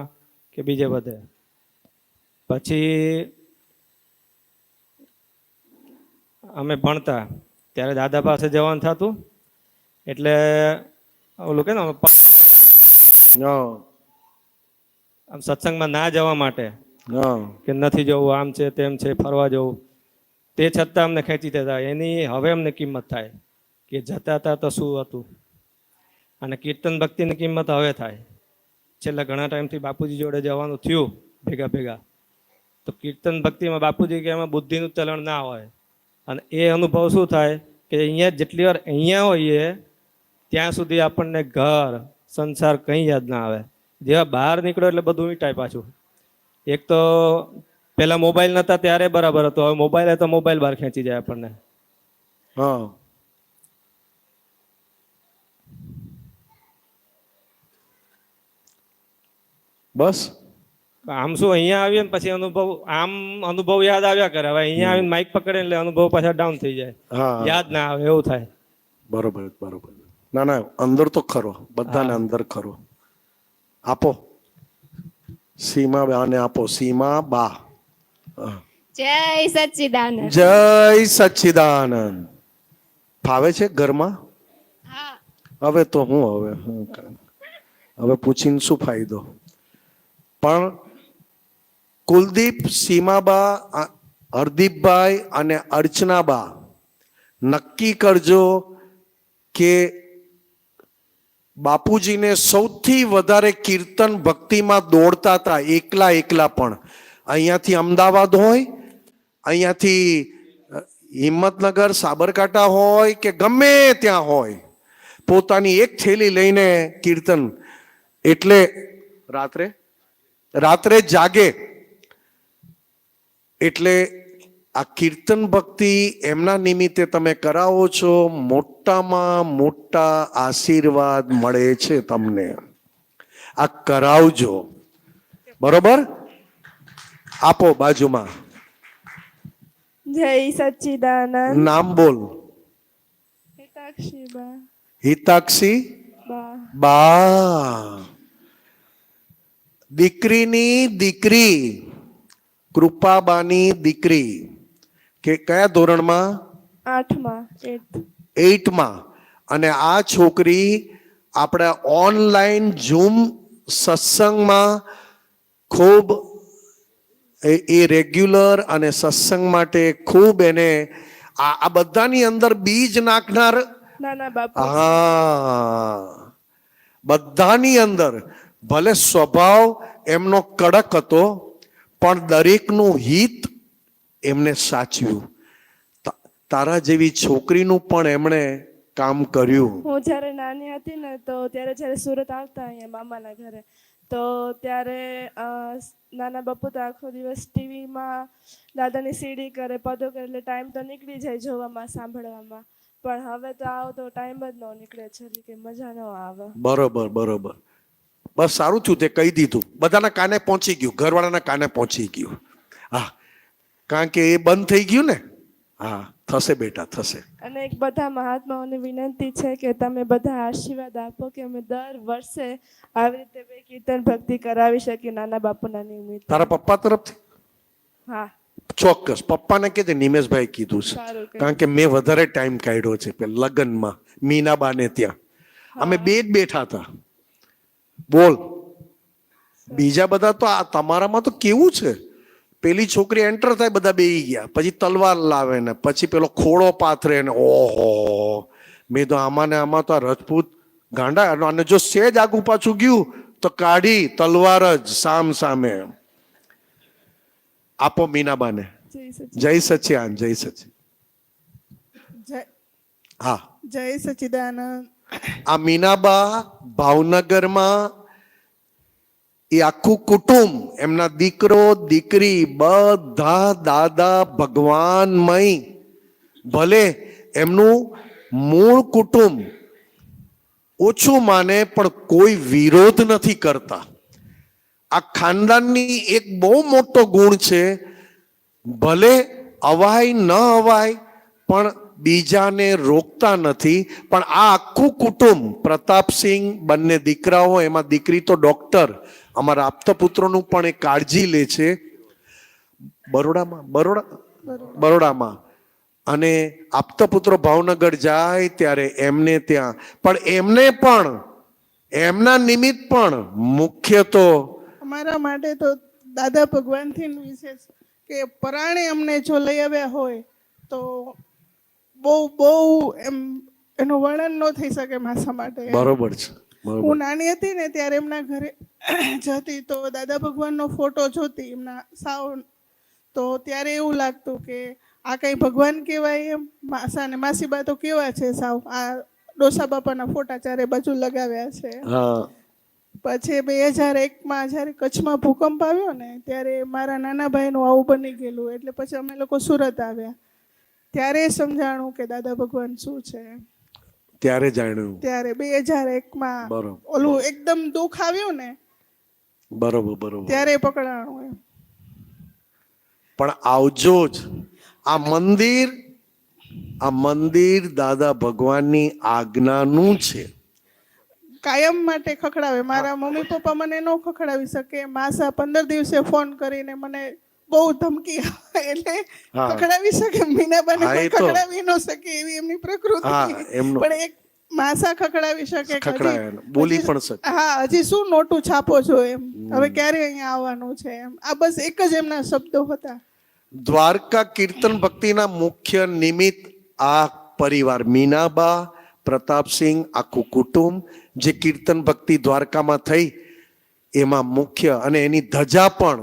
કે બીજે બધે. પછી અમે ભણતા ત્યારે દાદા પાસે જવાનું થતું, એટલે ઓલું કે ને આમ સત્સંગમાં ના જવા માટે કે નથી જવું, આમ છે તેમ છે, ફરવા જવું, તે છતાં અમને ખેંચી દેતા. એની હવે અમને કિંમત થાય કે જતા હતા તો શું હતું. અને કીર્તન ભક્તિની કિંમત હવે થાય. છેલ્લા ઘણા ટાઈમથી બાપુજી જોડે જવાનું થયું ભેગા ભેગા, તો કીર્તન ભક્તિમાં બાપુજી કે એમાં બુદ્ધિનું ચલણ ના હોય. અને એ અનુભવ શું થાય કે અહીંયા જેટલી વાર અહીંયા હોઈએ ત્યાં સુધી આપણને ઘર સંસાર કંઈ યાદ ના આવે. જેવા બહાર નીકળો એટલે બધું મીટાય પાછું. એક તો પેલા મોબાઈલ નહોતા ત્યારે બરાબર હતો, હવે મોબાઈલ તો મોબાઈલ બહાર ખેંચી જાય આપણને. હા બસ. આમ શું અહીંયા આવીએ ને પછી અનુભવ યાદ આવ્યા કરે. હવે અહીંયા આવીને માઇક પકડે એટલે અનુભવ પાછા ડાઉન થઈ જાય, હા યાદ ના આવે એવું થાય. બરોબર બરોબર. ના ના, અંદર તો ખરો, બધાને અંદર ખરો. આપો સીમા બાને આપો. સીમા બા. જય સચ્ચિદાનંદ. જય સચ્ચિદાનંદ. ફાવે છે ઘરમાં? હા. હવે તો હું હવે પૂછીને શું ફાયદો. પણ કુલદીપ, સીમાબા, હરદીપભાઈ અને અર્ચનાબા નક્કી કરજો કે બાપુજીને સૌથી વધારે કીર્તન ભક્તિમાં દોડતા હતા એકલા પણ. અહીંયાથી અમદાવાદ હોય, અહીંયાથી હિંમતનગર, સાબરકાંઠા હોય કે ગમે ત્યાં હોય, પોતાની એક થેલી લઈને કીર્તન. એટલે રાત્રે જાગે. એટલે આ કીર્તન ભક્તિ એમના નિમિત્તે તમે કરાવો છો, મોટામાં મોટા આશીર્વાદ મળે છે તમને. આ કરાવજો, બરોબર? આપો બાજુમાં. જય સચ્ચિદાનંદ. નામ બોલ. હિતાક્ષી બા. હિતાક્ષી બા. દીકરીની દીકરી, કૃપાબાની દીકરી. કે કયા ધોરણમાં? 8માં. અને આ છોકરી આપણા ઓનલાઈન ઝૂમ સત્સંગમાં ખૂબ એ રેગ્યુલર અને સત્સંગ માટે ખૂબ એને આ બધાની અંદર બીજ નાખનાર. હા, બધાની અંદર. ભલે સ્વભાવ એમનો કડક હતો પણ દરેકનું હિત એમને સાચ્યું. તારા જેવી છોકરીનું પણ એમણે કામ કર્યું. હું જ્યારે નાની હતી ને તો જ્યારે સુરત આવતા અહીંયા મામાના ઘરે, તો ત્યારે નાના બાપુ તો આખો દિવસ ટીવીમાં દાદાની સીડી કરે, પદો કરે, એટલે ટાઈમ તો નીકળી જાય જોવામાં, સાંભળવામાં. પણ હવે તો આવો તો ટાઈમ જ ન નીકળે છે એટલે કે મજા ન આવે. બરોબર બરોબર. બસ સારું થયું તે કહી દીધું, બધાના કાને પહોંચી ગયું, ઘરવાળાના કાને પહોંચી ગયું. હા, કારણ કે એ બંધ થઈ ગયું ને. હા, થશે બેટા, થશે. અને એક બધા મહાત્માઓને વિનંતી છે કે તમે બધા આશીર્વાદ આપો કે અમે દર વર્ષે આવી રીતે બે કીર્તન ભક્તિ કરાવી શકીએ નાના બાપુના નિમિત્તે. તારા પપ્પા તરફથી? હા, ચોક્કસ. પપ્પાને કે નિમેશભાઈ કીધું છે, સારું કીધું. કારણ કે મેં વધારે ટાઈમ કાઢ્યો છે પેલા લગ્નમાં મીનાબાને ત્યાં. અમે બે જ બેઠા હતા. બોલ, બીજા બધા તો આ તમારામાં તો કેવું છે, પેલી છોકરી એન્ટર થાય બધા બેહી ગયા, પછી તલવાર લાવે ને પછી પેલો ખોળો પાથરે ને. ઓહો, મેં તો આમાં ને આમાં તો આ રજપૂત ગાંડા. અને જો સેજ આગું પાછું ગયું તો કાઢી તલવાર જ સામ સામે. આપો મીનાબાને. જય સચ્ચિદાનંદ. જય સચ્ચિદાનંદ. હા, જય સચ્ચિદાનંદ. આ મીનાબા ભાવનગરમાં એ આખું કુટુંબ, એમના દીકરો દીકરી બધા દાદા ભગવાનમય, ભલે એમનું મૂળ કુટુંબ ઓછું માને પણ કોઈ વિરોધ નથી કરતા. આ ખાનદાનની એક બહુ મોટો ગુણ છે, ભલે અવાય ન અવાય પણ બીજાને રોકતા નથી. પણ આ આખું કુટુંબ, પ્રતાપસિંહ બંને દીકરાઓ, એમાં દીકરી તો ડોક્ટર, અમારા આપતપુત્રોનું પણ એ કાળજી લે છે બરોડામાં. અને આપતપુત્રો ભાવનગર જાય ત્યારે એમને ત્યાં પણ એમને પણ એમના નિમિત્ત પણ મુખ્ય તો અમારા માટે તો દાદા ભગવાનથી વિશેષ કે પરાણે અમને જો લઈ આવ્યા હોય તો બહુ બહુ એમ એનું વર્ણન ન થઈ શકે માસા માટે. બરોબર છે. હું નાની હતી ને ત્યારે એમના ઘરે જતી તો દાદા ભગવાનનો ફોટો જોતી એમના સાવ, તો ત્યારે એવું લાગતું કે આ કઈ ભગવાન કહેવાય એમ. માસા ને માસીબા તો કેવા છે સાવ, આ ડોસા બાપાના ફોટા ચારે બાજુ લગાવ્યા છે. પછી 2001માં જ્યારે કચ્છમાં ભૂકંપ આવ્યો ને ત્યારે મારા નાના ભાઈનું આવું બની ગયેલું, એટલે પછી અમે લોકો સુરત આવ્યા, ત્યારે સમજાણું કે દાદા ભગવાન શું છે. ત્યારે જાણ્યું, ત્યારે 2001માં ઓલું એકદમ દુઃખ આવ્યું ને, બરોબર, ત્યારે પકડાણું એમ. પણ આવજો જ. આ મંદિર દાદા ભગવાનની આજ્ઞાનું છે. કાયમ માટે ખખડાવે. મારા મમ્મી પપ્પા મને ન ખખડાવી શકે. માસા 15 દિવસે ફોન કરીને મને બહુ ધમકી આવે એટલે ખખડાવી શકે. મીનાબાને કોઈ ખખડાવી ન શકે એવી એમની પ્રકૃતિ. પણ એક માસા ખખડાવી શકે, બોલી પણ શકે. હા, હજી શું નોટું છાપો છો એમ, હવે ક્યારે અહીંયા આવવાનું છે એમ. આ બસ એક જ એમના શબ્દો હતા. દ્વારકા કીર્તન ભક્તિના મુખ્ય નિમિત્ત આ પરિવાર, મીનાબા, પ્રતાપસિંહ, આખું કુટુંબ. જે કીર્તન ભક્તિ દ્વારકામાં થઈ એમાં મુખ્ય, અને એની ધજા પણ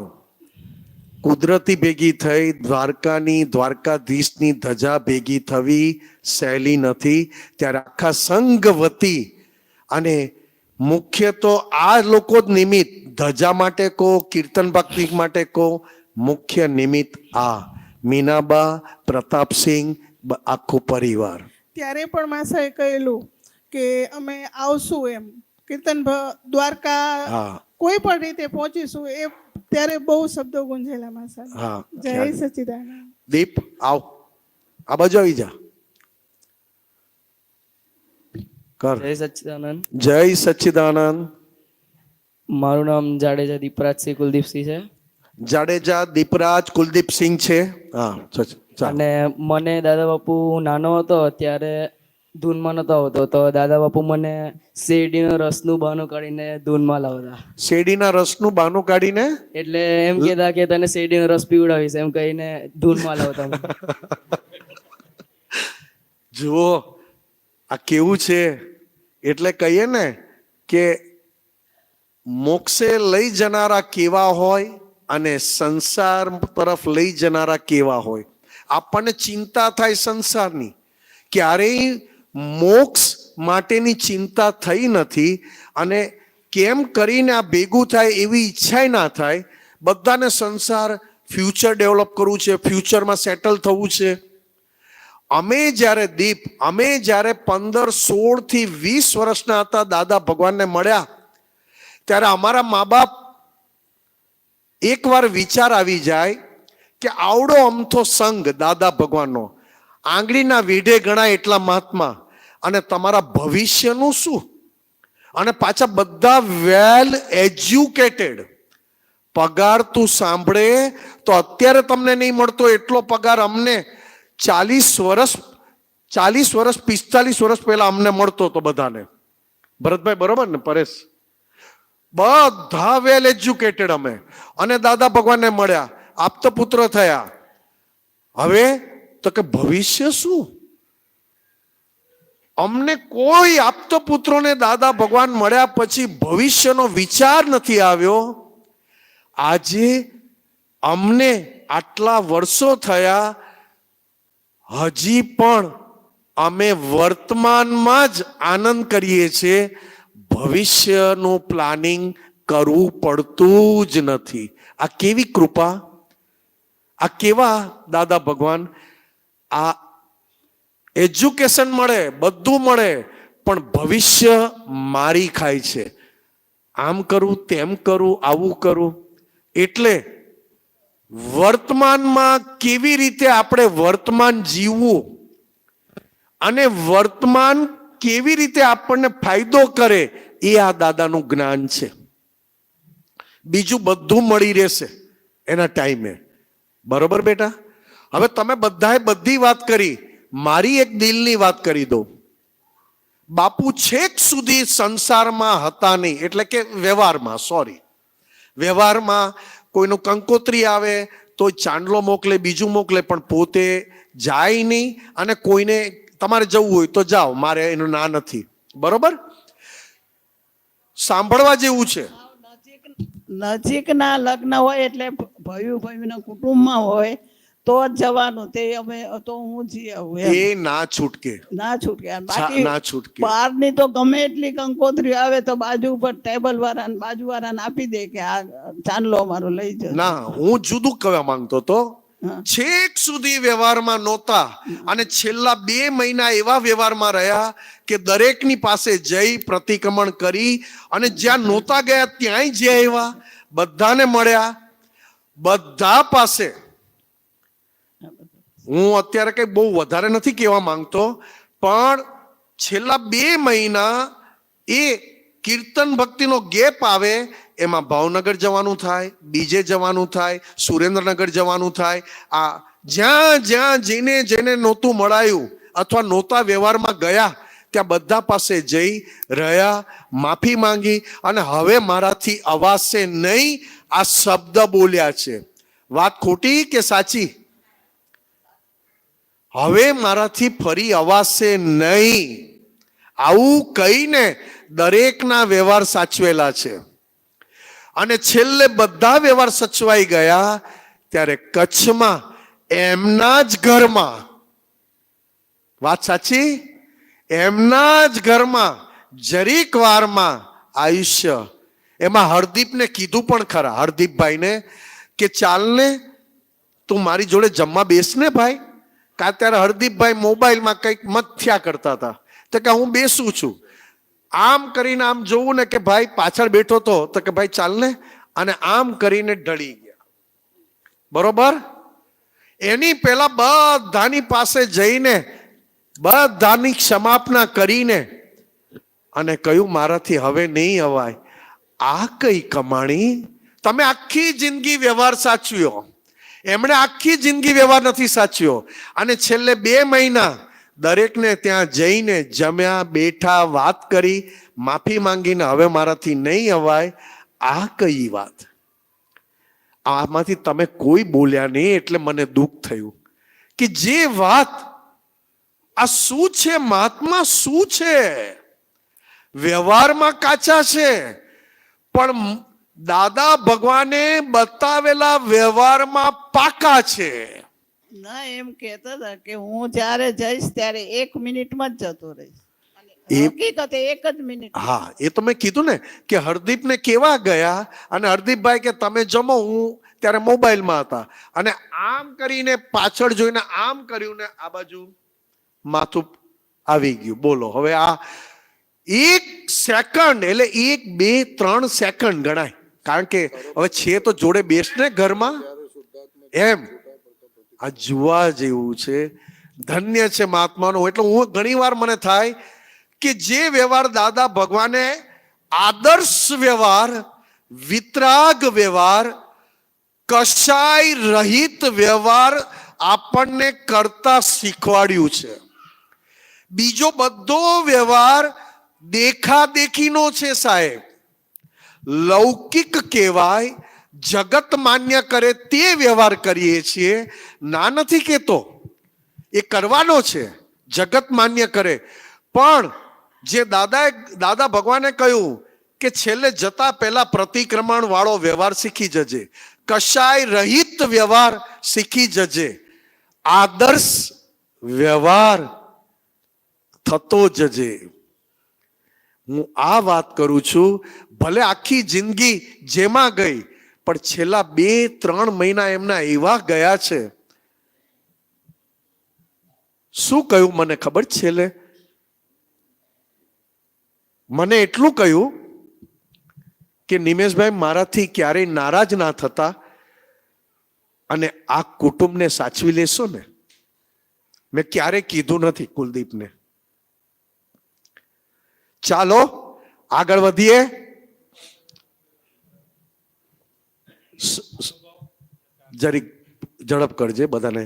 કુદરતી ભેગી થઈ. દ્વારકાધીશની ધજા ભેગી થવી સહેલી નથી. ત્યારે આખા સંઘ વતી, અને મુખ્ય તો આ લોકો જ નિમિત્ત, ધજા માટે કહો, કીર્તન ભક્તિ માટે કહો, મુખ્ય નિમિત્ત આ મીનાબા, પ્રતાપસિંહ, આખો પરિવાર. ત્યારે પણ માસાએ કહેલું કે અમે આવશું એમ, કીર્તન દ્વારકા કોઈ પણ રીતે પહોંચીશું. એ ત્યારે બહુ શબ્દો ગુંજેલા માસા. જય સચ્ચિદાનંદ. દીપ આવ, આ બાજુ આવી જા. જય સચ્ચિદાનંદ. જય સચ્ચિદાનંદ. મારું નામ જાડેજા દીપરાજસિંહ કુલદીપસિંહ છે. જાડેજા દીપરાજ કુલદીપસિંહ છે. અને મને દાદા બાપુ નાનો હતો ત્યારે ધૂનમાં નતો આવતો, તો દાદા બાપુ મને શેરડીના રસનું બહાનું કાઢીને ધૂનમાં લાવતા. શેરડીના રસનું બહાનું કાઢીને એટલે એમ કહેતા કે તને શેરડીનો રસ પીવડાવીશ એમ કહીને ધૂનમાં લાવતા. જુઓ આ કેવું છે. એટલે કહીએ ને કે મોક્ષે લઈ જનારા કેવા હોય અને સંસાર તરફ લઈ જનારા કેવા હોય. આપણને ચિંતા થાય સંસારની, ક્યારેય મોક્ષ માટેની ચિંતા થઈ નથી. અને કેમ કરીને આ ભેગું થાય એવી ઈચ્છા ના થાય. બધાને સંસાર, ફ્યુચર ડેવલપ કરવું છે, ફ્યુચરમાં સેટલ થવું છે. અમે જ્યારે 15, 16 થી 20 વર્ષના હતા, દાદા ભગવાનને મળ્યા, ત્યારે અમારા મા બાપ એકવાર વિચાર આવી જાય કે આવડો અમથો સંઘ દાદા ભગવાનનો, આંગળીના વીઢે ગણાય એટલા મહાત્મા, અને તમારા ભવિષ્યનું શું? અને પાછા બધા વેલ એજ્યુકેટેડ. પગાર તું સાંભળે તો અત્યારે તમને નહીં મળતો એટલો પગાર અમને 40 વર્ષ 45 વર્ષ પહેલા અમને મળતો હતો બધાને. ભરતભાઈ બરોબર ને? પરેશ, બધા વેલ એજ્યુકેટેડ અમે, અને દાદા ભગવાનને મળ્યા, આપતો પુત્ર થયા. હવે તો કે ભવિષ્ય શું? અમને કોઈ આપતો પુત્રોને દાદા ભગવાન મળ્યા પછી ભવિષ્યનો વિચાર નથી આવ્યો. આજે અમને આટલા વર્ષો થયા, હજી પણ અમે વર્તમાનમાં જ આનંદ કરીએ છીએ. ભવિષ્યનું પ્લાનિંગ કરવું પડતું જ નથી. આ કેવી કૃપા! આ કેવા દાદા ભગવાન! આ એજ્યુકેશન મળે, બધું મળે, પણ ભવિષ્ય મારી ખાય છે. આમ કરું, તેમ કરું, આવું કરું. એટલે વર્તમાનમાં કેવી રીતે આપણે વર્તમાન જીવવું અને વર્તમાન કેવી રીતે આપણને ફાયદો કરે, એ આ દાદાનું જ્ઞાન છે. બીજું બધું મળી રહેશે એના ટાઈમે. બરોબર બેટા? હવે તમે બધાએ બધી વાત કરી, મારી એક દિલની વાત કરી દઉં. બાપુ છેક સુધી સંસારમાં હતા નહીં, એટલે કે વ્યવહારમાં, વ્યવહારમાં કોઈનું કંકોત્રી આવે તો ચાંદલો મોકલે, બીજું મોકલે, પણ પોતે જાય નહીં. અને કોઈને તમારે જવું હોય તો જાઓ, મારે એનું ના નથી. બરોબર? સાંભળવા જેવું છે. નજીકના લગ્ન હોય એટલે ભયુના કુટુંબમાં હોય તો જ જવાનું. તે અમે તો હું જઈ આવું. એ ના છૂટકે, ના છૂટકે. ના છૂટકે. બહારની તો ગમે એટલી કંકોત્રી આવે તો બાજુ ઉપર ટેબલ વાળાને, બાજુ વાળાને આપી દે કે આ ચાંદલો અમારો લઈ જાઓ. ના, હું જુદું કહેવા માંગતો તો, છેક સુધી વ્યવહારમાં નહોતા, અને છેલ્લા 2 મહિના એવા વ્યવહારમાં રહ્યા કે દરેકની પાસે જઈ પ્રતિક્રમણ કરી, અને જ્યાં નહોતા ગયા ત્યાંય જઈ આવ્યા, બધાને મળ્યા, બધા પાસે. હું અત્યારે કઈ બહુ વધારે નથી કહેવા માંગતો, પણ છેલ્લા 2 મહિના એ કીર્તન ભક્તિનો ગેપ આવે, એમાં ભાવનગર જવાનું થાય, બીજે જવાનું થાય, સુરેન્દ્રનગર જવાનું થાય. આ જ્યાં જ્યાં જેને નહોતું મળાયું અથવા નહોતા વ્યવહારમાં ગયા, ત્યાં બધા પાસે જઈ રહ્યા, માફી માંગી, અને હવે મારાથી અવાશે નહીં આ શબ્દ બોલ્યા છે. વાત ખોટી કે સાચી? હવે મારાથી ફરી અવાશે નહીં, આવું કહીને દરેકના વ્યવહાર સાચવેલા છે. અને છેલ્લે બધા વ્યવહાર સચવાઈ ગયા ત્યારે કચ્છમાં એમના જ ઘરમાં, વાત સાચી, એમના જ ઘરમાં જરીક વારમાં આયુષ્ય. એમાં હરદીપને કીધું પણ ખરા, હરદીપભાઈને, કે ચાલને તું મારી જોડે જમવા બેસને ભાઈ. કા ત્યારે હરદીપભાઈ મોબાઈલમાં કંઈક મથ્યા કરતા હતા, તો કે હું બેસું છું. આમ કરીને આમ જોવું ને કે ભાઈ પાછળ બેઠો તો કે ભાઈ ચાલ ને, અને આમ કરીને ઢળી ગયા. બરોબર? એની પહેલા બધાની પાસે જઈને બધાની ક્ષમાપના કરીને અને કહ્યું મારાથી હવે નહીં અવાય. આ કઈ કમાણી! તમે આખી જિંદગી વ્યવહાર સાચવ્યો, એમણે આખી જિંદગી વ્યવહાર નથી સાચ્યો, અને છેલ્લે 2 મહિના દરેકને ત્યાં જઈને જમ્યા, બેઠા, વાત કરી, માફી માંગીને હવે મારાથી નહીં અવાય. આ કઈ વાત! આમાંથી તમે કોઈ બોલ્યા નહીં, એટલે મને દુઃખ થયું કે જે વાત, આ શું છે? મહાત્મા શું છે? વ્યવહારમાં કાચા છે, પણ દાદા ભગવાને બતાવેલા વ્યવહારમાં પાકા છે. ના, એમ કહેતા હતા કે હું જ્યારે જઈશ ત્યારે 1 મિનિટમાં જ જતો રહીશ. હકીકતે 1 જ મિનિટ. હા, એ તો મેં કીધું ને કે હરદીપને કેવા ગયા, અને હરદીપભાઈ કે તમે જમો, હું ત્યારે મોબાઈલમાં હતા, અને આમ કરીને પાછળ જોઈને આમ કર્યું ને આ બાજુ માથું આવી ગયું. બોલો હવે આ 1 સેકન્ડ એટલે 1, 2, 3 સેકન્ડ ગણાય. કારણ કે હવે છે તો જોડે બેસને ઘરમાં એમ. આ જોવા જેવું છે. ધન્ય છે મહાત્માનો. એટલે હું ઘણી વાર મને થાય કે જે વ્યવહાર દાદા ભગવાને આદર્શ વ્યવહાર, વિતરાગ વ્યવહાર, કશાય રહિત વ્યવહાર આપણને કરતા શીખવાડ્યું છે. બીજો બધો વ્યવહાર દેખાદેખીનો છે સાહેબ. લૌકિક કહેવાય, જગત માન્ય કરે તે વ્યવહાર કરીએ છીએ. ના નથી કહેતો, એ કરવાનો છે, જગત માન્ય કરે. પણ જે દાદા ભગવાને કહ્યું કે છેલ્લે જતા પહેલા પ્રતિક્રમણ વાળો વ્યવહાર શીખી જજે, કશાય રહિત વ્યવહાર શીખી જજે, આદર્શ વ્યવહાર થતો જજે. હું આ વાત કરું છું. ભલે આખી જિંદગી જેમાં ગઈ, પણ છેલ્લા 2-3 મહિના એમના એવા ગયા છે. શું કહ્યું મને ખબર? છેલ્લે મને એટલું કહ્યું કે નિમેશભાઈ મારાથી ક્યારેય નારાજ ના થતા અને આ કુટુંબને સાચવી લેશો ને. મેં ક્યારેય કીધું નથી કુલદીપને. ચાલો આગળ વધીએ. જરીક ઝડપ કરજે બધાને.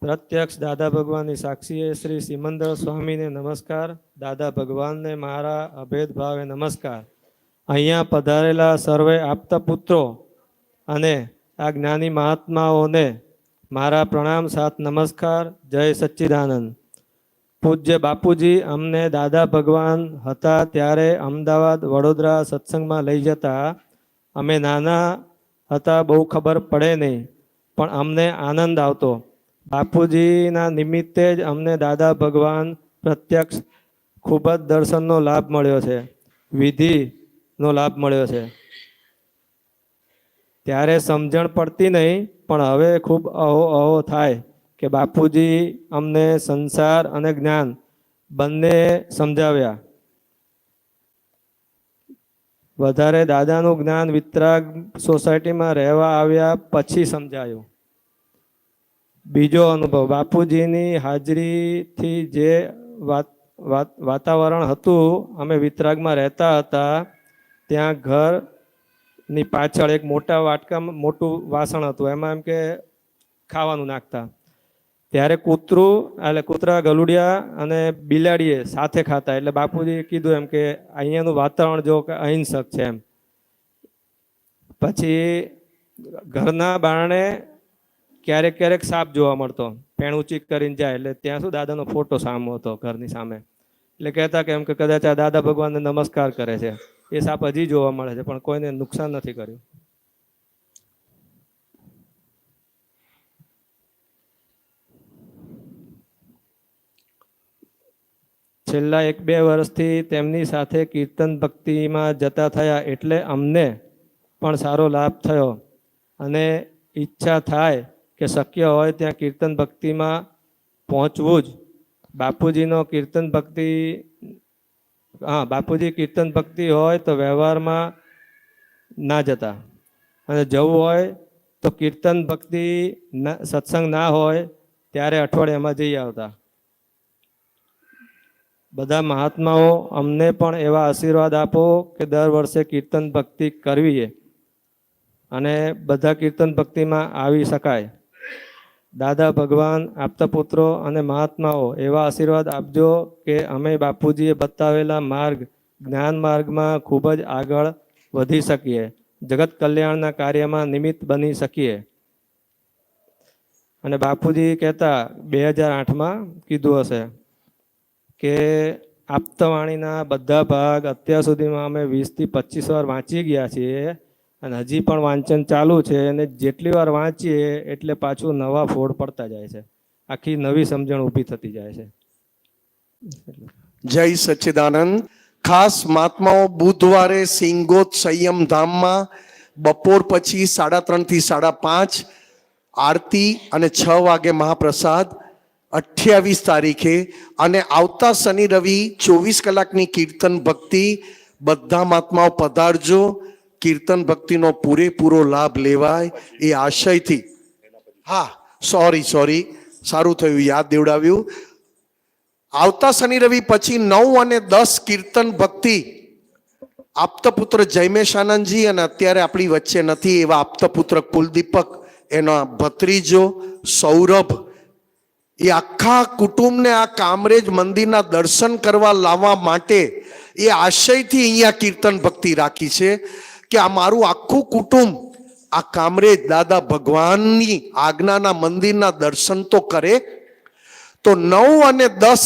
પ્રત્યક્ષ દાદા ભગવાનની સાક્ષીએ શ્રી સિમંદર સ્વામીને નમસ્કાર. દાદા ભગવાનને મારા અભેદ ભાવે નમસ્કાર. અહીંયા પધારેલા સર્વે આપતા પુત્રો અને આ જ્ઞાની મહાત્માઓને મારા પ્રણામ સાથ નમસ્કાર. જય સચ્ચિદાનંદ. પૂજ્ય બાપુજી અમને દાદા ભગવાન હતા ત્યારે અમદાવાદ, વડોદરા સત્સંગમાં લઈ જતા. અમે નાના હતા, બહુ ખબર પડે નહીં, પણ અમને આનંદ આવતો. બાપુજીના નિમિત્તે જ અમને દાદા ભગવાન પ્રત્યક્ષ ખૂબ જ દર્શનનો લાભ મળ્યો છે, વિધિનો લાભ મળ્યો છે. ત્યારે સમજણ પડતી નહીં, પણ હવે ખૂબ અહો થાય કે બાપુજી અમને સંસાર અને જ્ઞાન બંને સમજાવ્યા. વધારે દાદાનું જ્ઞાન વિતરાગ સોસાયટીમાં રહેવા આવ્યા પછી સમજાયું. બીજો અનુભવ, બાપુજીની હાજરીથી જે વાતાવરણ હતું, અમે વિતરાગમાં રહેતા હતા, ત્યાં ઘરની પાછળ એક મોટા વાટકામાં મોટું વાસણ હતું, એમાં એમ કે ખાવાનું નાખતા. ત્યારે કૂતરા, ગલુડિયા અને બિલાડીએ સાથે ખાતા. એટલે બાપુજીએ કીધું એમ કે અહીંયાનું વાતાવરણ જો કે અહિંસક છે એમ. પછી ઘરના બારણે ક્યારેક સાપ જોવા મળતો, પેણું ચીક કરીને જાય. એટલે ત્યાં શું દાદાનો ફોટો સામો હતો ઘરની સામે. એટલે કહેતા કે એમ કે કદાચ આ દાદા ભગવાનને નમસ્કાર કરે છે. એ સાપ હજી જોવા મળે છે, પણ કોઈને નુકસાન નથી કર્યું. છેલ્લા 1-2 વર્ષથી તેમની સાથે કીર્તન ભક્તિમાં જતા થયા, એટલે અમને પણ સારો લાભ થયો અને ઈચ્છા થાય કે શક્ય હોય ત્યાં કીર્તન ભક્તિમાં પહોંચવું જ. બાપુજી કીર્તન ભક્તિ હોય તો વ્યવહારમાં ના જતા, અને જવું હોય તો કીર્તન ભક્તિ સત્સંગ ના હોય ત્યારે અઠવાડિયામાં જઈ આવતા. બધા મહાત્માઓ અમને પણ એવા આશીર્વાદ આપો કે દર વર્ષે કીર્તન ભક્તિ કરવીએ અને બધા કીર્તન ભક્તિમાં આવી શકાય. દાદા ભગવાન, આપતા પુત્રો અને મહાત્માઓ એવા આશીર્વાદ આપજો કે અમે બાપુજીએ બતાવેલા માર્ગ, જ્ઞાન માર્ગમાં ખૂબ જ આગળ વધી શકીએ, જગત કલ્યાણના કાર્યમાં નિમિત્ત બની શકીએ. અને બાપુજી કહેતા 2008માં કીધું હશે કે આપતાવાણીના બધા ભાગ અત્યાર સુધીમાં અમે 20 થી 25 વાર વાંચી ગયા છીએ અને હજી પણ વાંચન ચાલુ છે. અને જેટલી વાર વાંચીએ એટલે પાછું નવા ફોડ પડતા જાય છે, આખી નવી સમજણ ઊભી થતી જાય છે. જય સચ્ચિદાનંદ. ખાસ મહાત્માઓ બુધવારે સિંગોત સંયમ ધામમાં બપોર પછી 3:30 થી 5:30 આરતી અને 6 વાગે મહાપ્રસાદ. 28 તારીખે અને આવતા શનિ રવિ 24 કલાકની કીર્તન ભક્તિ. બધા મહાત્માઓ પધારજો. કીર્તન ભક્તિનો પૂરેપૂરો લાભ લેવાય એ આશયથી. હા, સોરી, સારું થયું, યાદ દેવડાવ્યું. આવતા શનિ રવિ પછી 9 અને 10 કીર્તન ભક્તિ. આપતપુત્ર જયમેશ આનંદજી અને અત્યારે આપણી વચ્ચે નથી એવા આપતપુત્ર કુલદીપક, એના ભત્રીજો સૌરભ, એ આખા કુટુંબને આ કામરેજ મંદિરના દર્શન કરવા લાવવા માટે એ આશયથી અહીંયા કીર્તન ભક્તિ રાખી છે કે આ મારું આખું કુટુંબ આ કામરેજ દાદા ભગવાનની આજ્ઞાના મંદિરના દર્શન તો કરે. તો 9 અને 10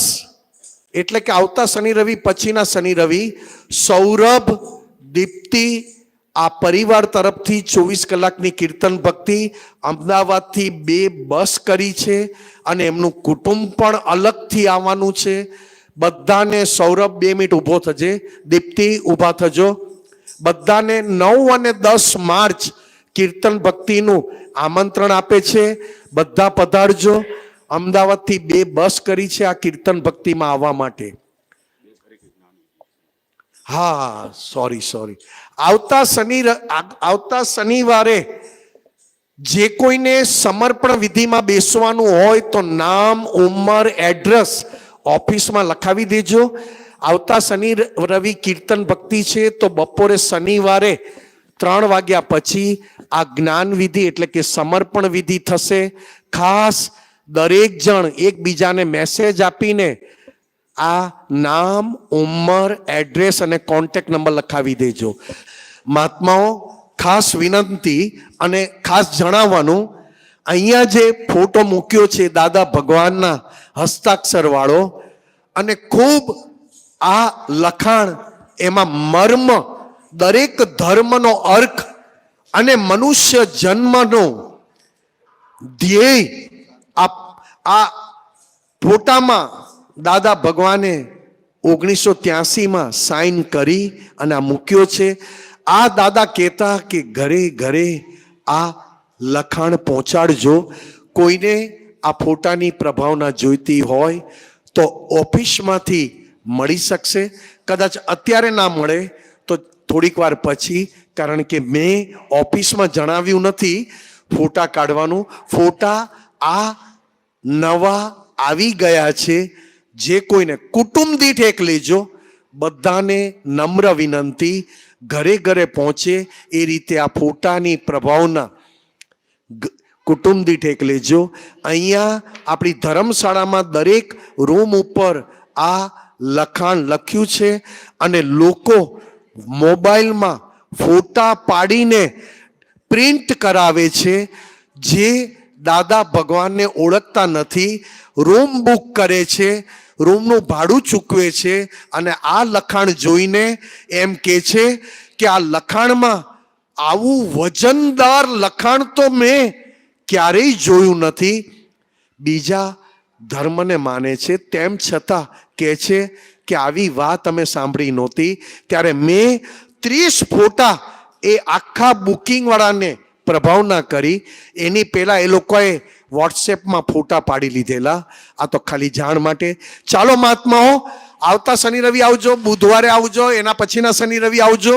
એટલે કે આવતા શનિ રવિ પછીના શનિ રવિ સૌરભ, દીપ્તિ, આ પરિવાર તરફથી 24 કલાકની કીર્તન ભક્તિ. અમદાવાદથી 2 બસ કરી છે અને એમનું કુટુંબ પણ અલગથી આવવાનું છે. બધાને, સૌરભ 2 મિનિટ ઊભો થજે, દીપ્તિ ઊભા થજો. બધાને 9 અને 10 માર્ચ કીર્તન ભક્તિનું આમંત્રણ આપે છે. બધા પધારજો. અમદાવાદથી 2 બસ કરી છે આ કીર્તન ભક્તિમાં આવવા માટે. હા, સોરી. આવતા શનિવારે જે કોઈને સમર્પણ વિધિમાં બેસવાનું હોય તો નામ, ઉંમર, એડ્રેસ ઓફિસમાં લખાવી દેજો. આવતા શનિ રવિ કીર્તન ભક્તિ છે તો બપોરે શનિવારે 3 વાગ્યા પછી આ જ્ઞાન વિધિ એટલે કે સમર્પણ વિધિ થશે. ખાસ દરેક જણ એકબીજાને મેસેજ આપીને આ નામ, ઉંમર, એડ્રેસ અને કોન્ટેક્ટ નંબર લખાવી દેજો. મહાત્માઓ, ખાસ વિનંતી અને ખાસ જણાવવાનું, અહીંયા જે ફોટો મૂક્યો છે દાદા ભગવાનના હસ્તાક્ષર વાળો, અને ખૂબ આ લખાણ, એમાં મર્મ, દરેક ધર્મનો અર્થ અને મનુષ્ય જન્મનો ધ્યેય આ ફોટામાં દાદા ભગવાને 1983માં સાઇન કરી અને આ મૂક્યો છે. આ દાદા કહેતા કે ઘરે ઘરે આ લખાણ પહોંચાડજો. કોઈને આ ફોટાની પ્રભાવના જોઈતી હોય તો ઓફિસમાંથી મળી શકશે. કદાચ અત્યારે ના મળે તો થોડીક વાર પછી, કારણ કે મેં ઓફિસમાં જણાવ્યું નથી ફોટા કાઢવાનું. ફોટા આ નવા આવી ગયા છે. જે કોઈને કુટુંબ દીઠ એક લેજો. બધાને નમ્ર વિનંતી, ઘરે ઘરે પહોંચે એ રીતે આ ફોટાની પ્રભાવના કુટુંબ દીઠ એક લેજો. અહીંયા આપણી ધર્મશાળામાં દરેક રૂમ ઉપર આ લખાણ લખ્યું છે અને લોકો મોબાઈલમાં ફોટા પાડીને પ્રિન્ટ કરાવે છે. જે દાદા ભગવાનને ઓળખતા નથી, રૂમ બુક કરે છે, રૂમનું ભાડું ચૂકવે છે અને આ લખાણ જોઈને એમ કહે છે કે આ લખાણમાં આવું વજનદાર લખાણ તો મેં ક્યારેય જોયું નથી. બીજા ધર્મને માને છે તેમ છતાં કહે છે કે આવી વાત અમે સાંભળી નહોતી. ત્યારે મેં 30 ફોટા એ આખા બુકિંગ વાળાને પ્રભાવના કરી. એની પહેલા એ લોકોએ વોટ્સએપમાં ફોટા પાડી લીધેલા. આ તો ખાલી જાણ માટે. ચાલો મહાત્માઓ, આવતા શનિ રવિ આવજો, બુધવારે આવજો, એના પછીના શનિ રવિ આવજો.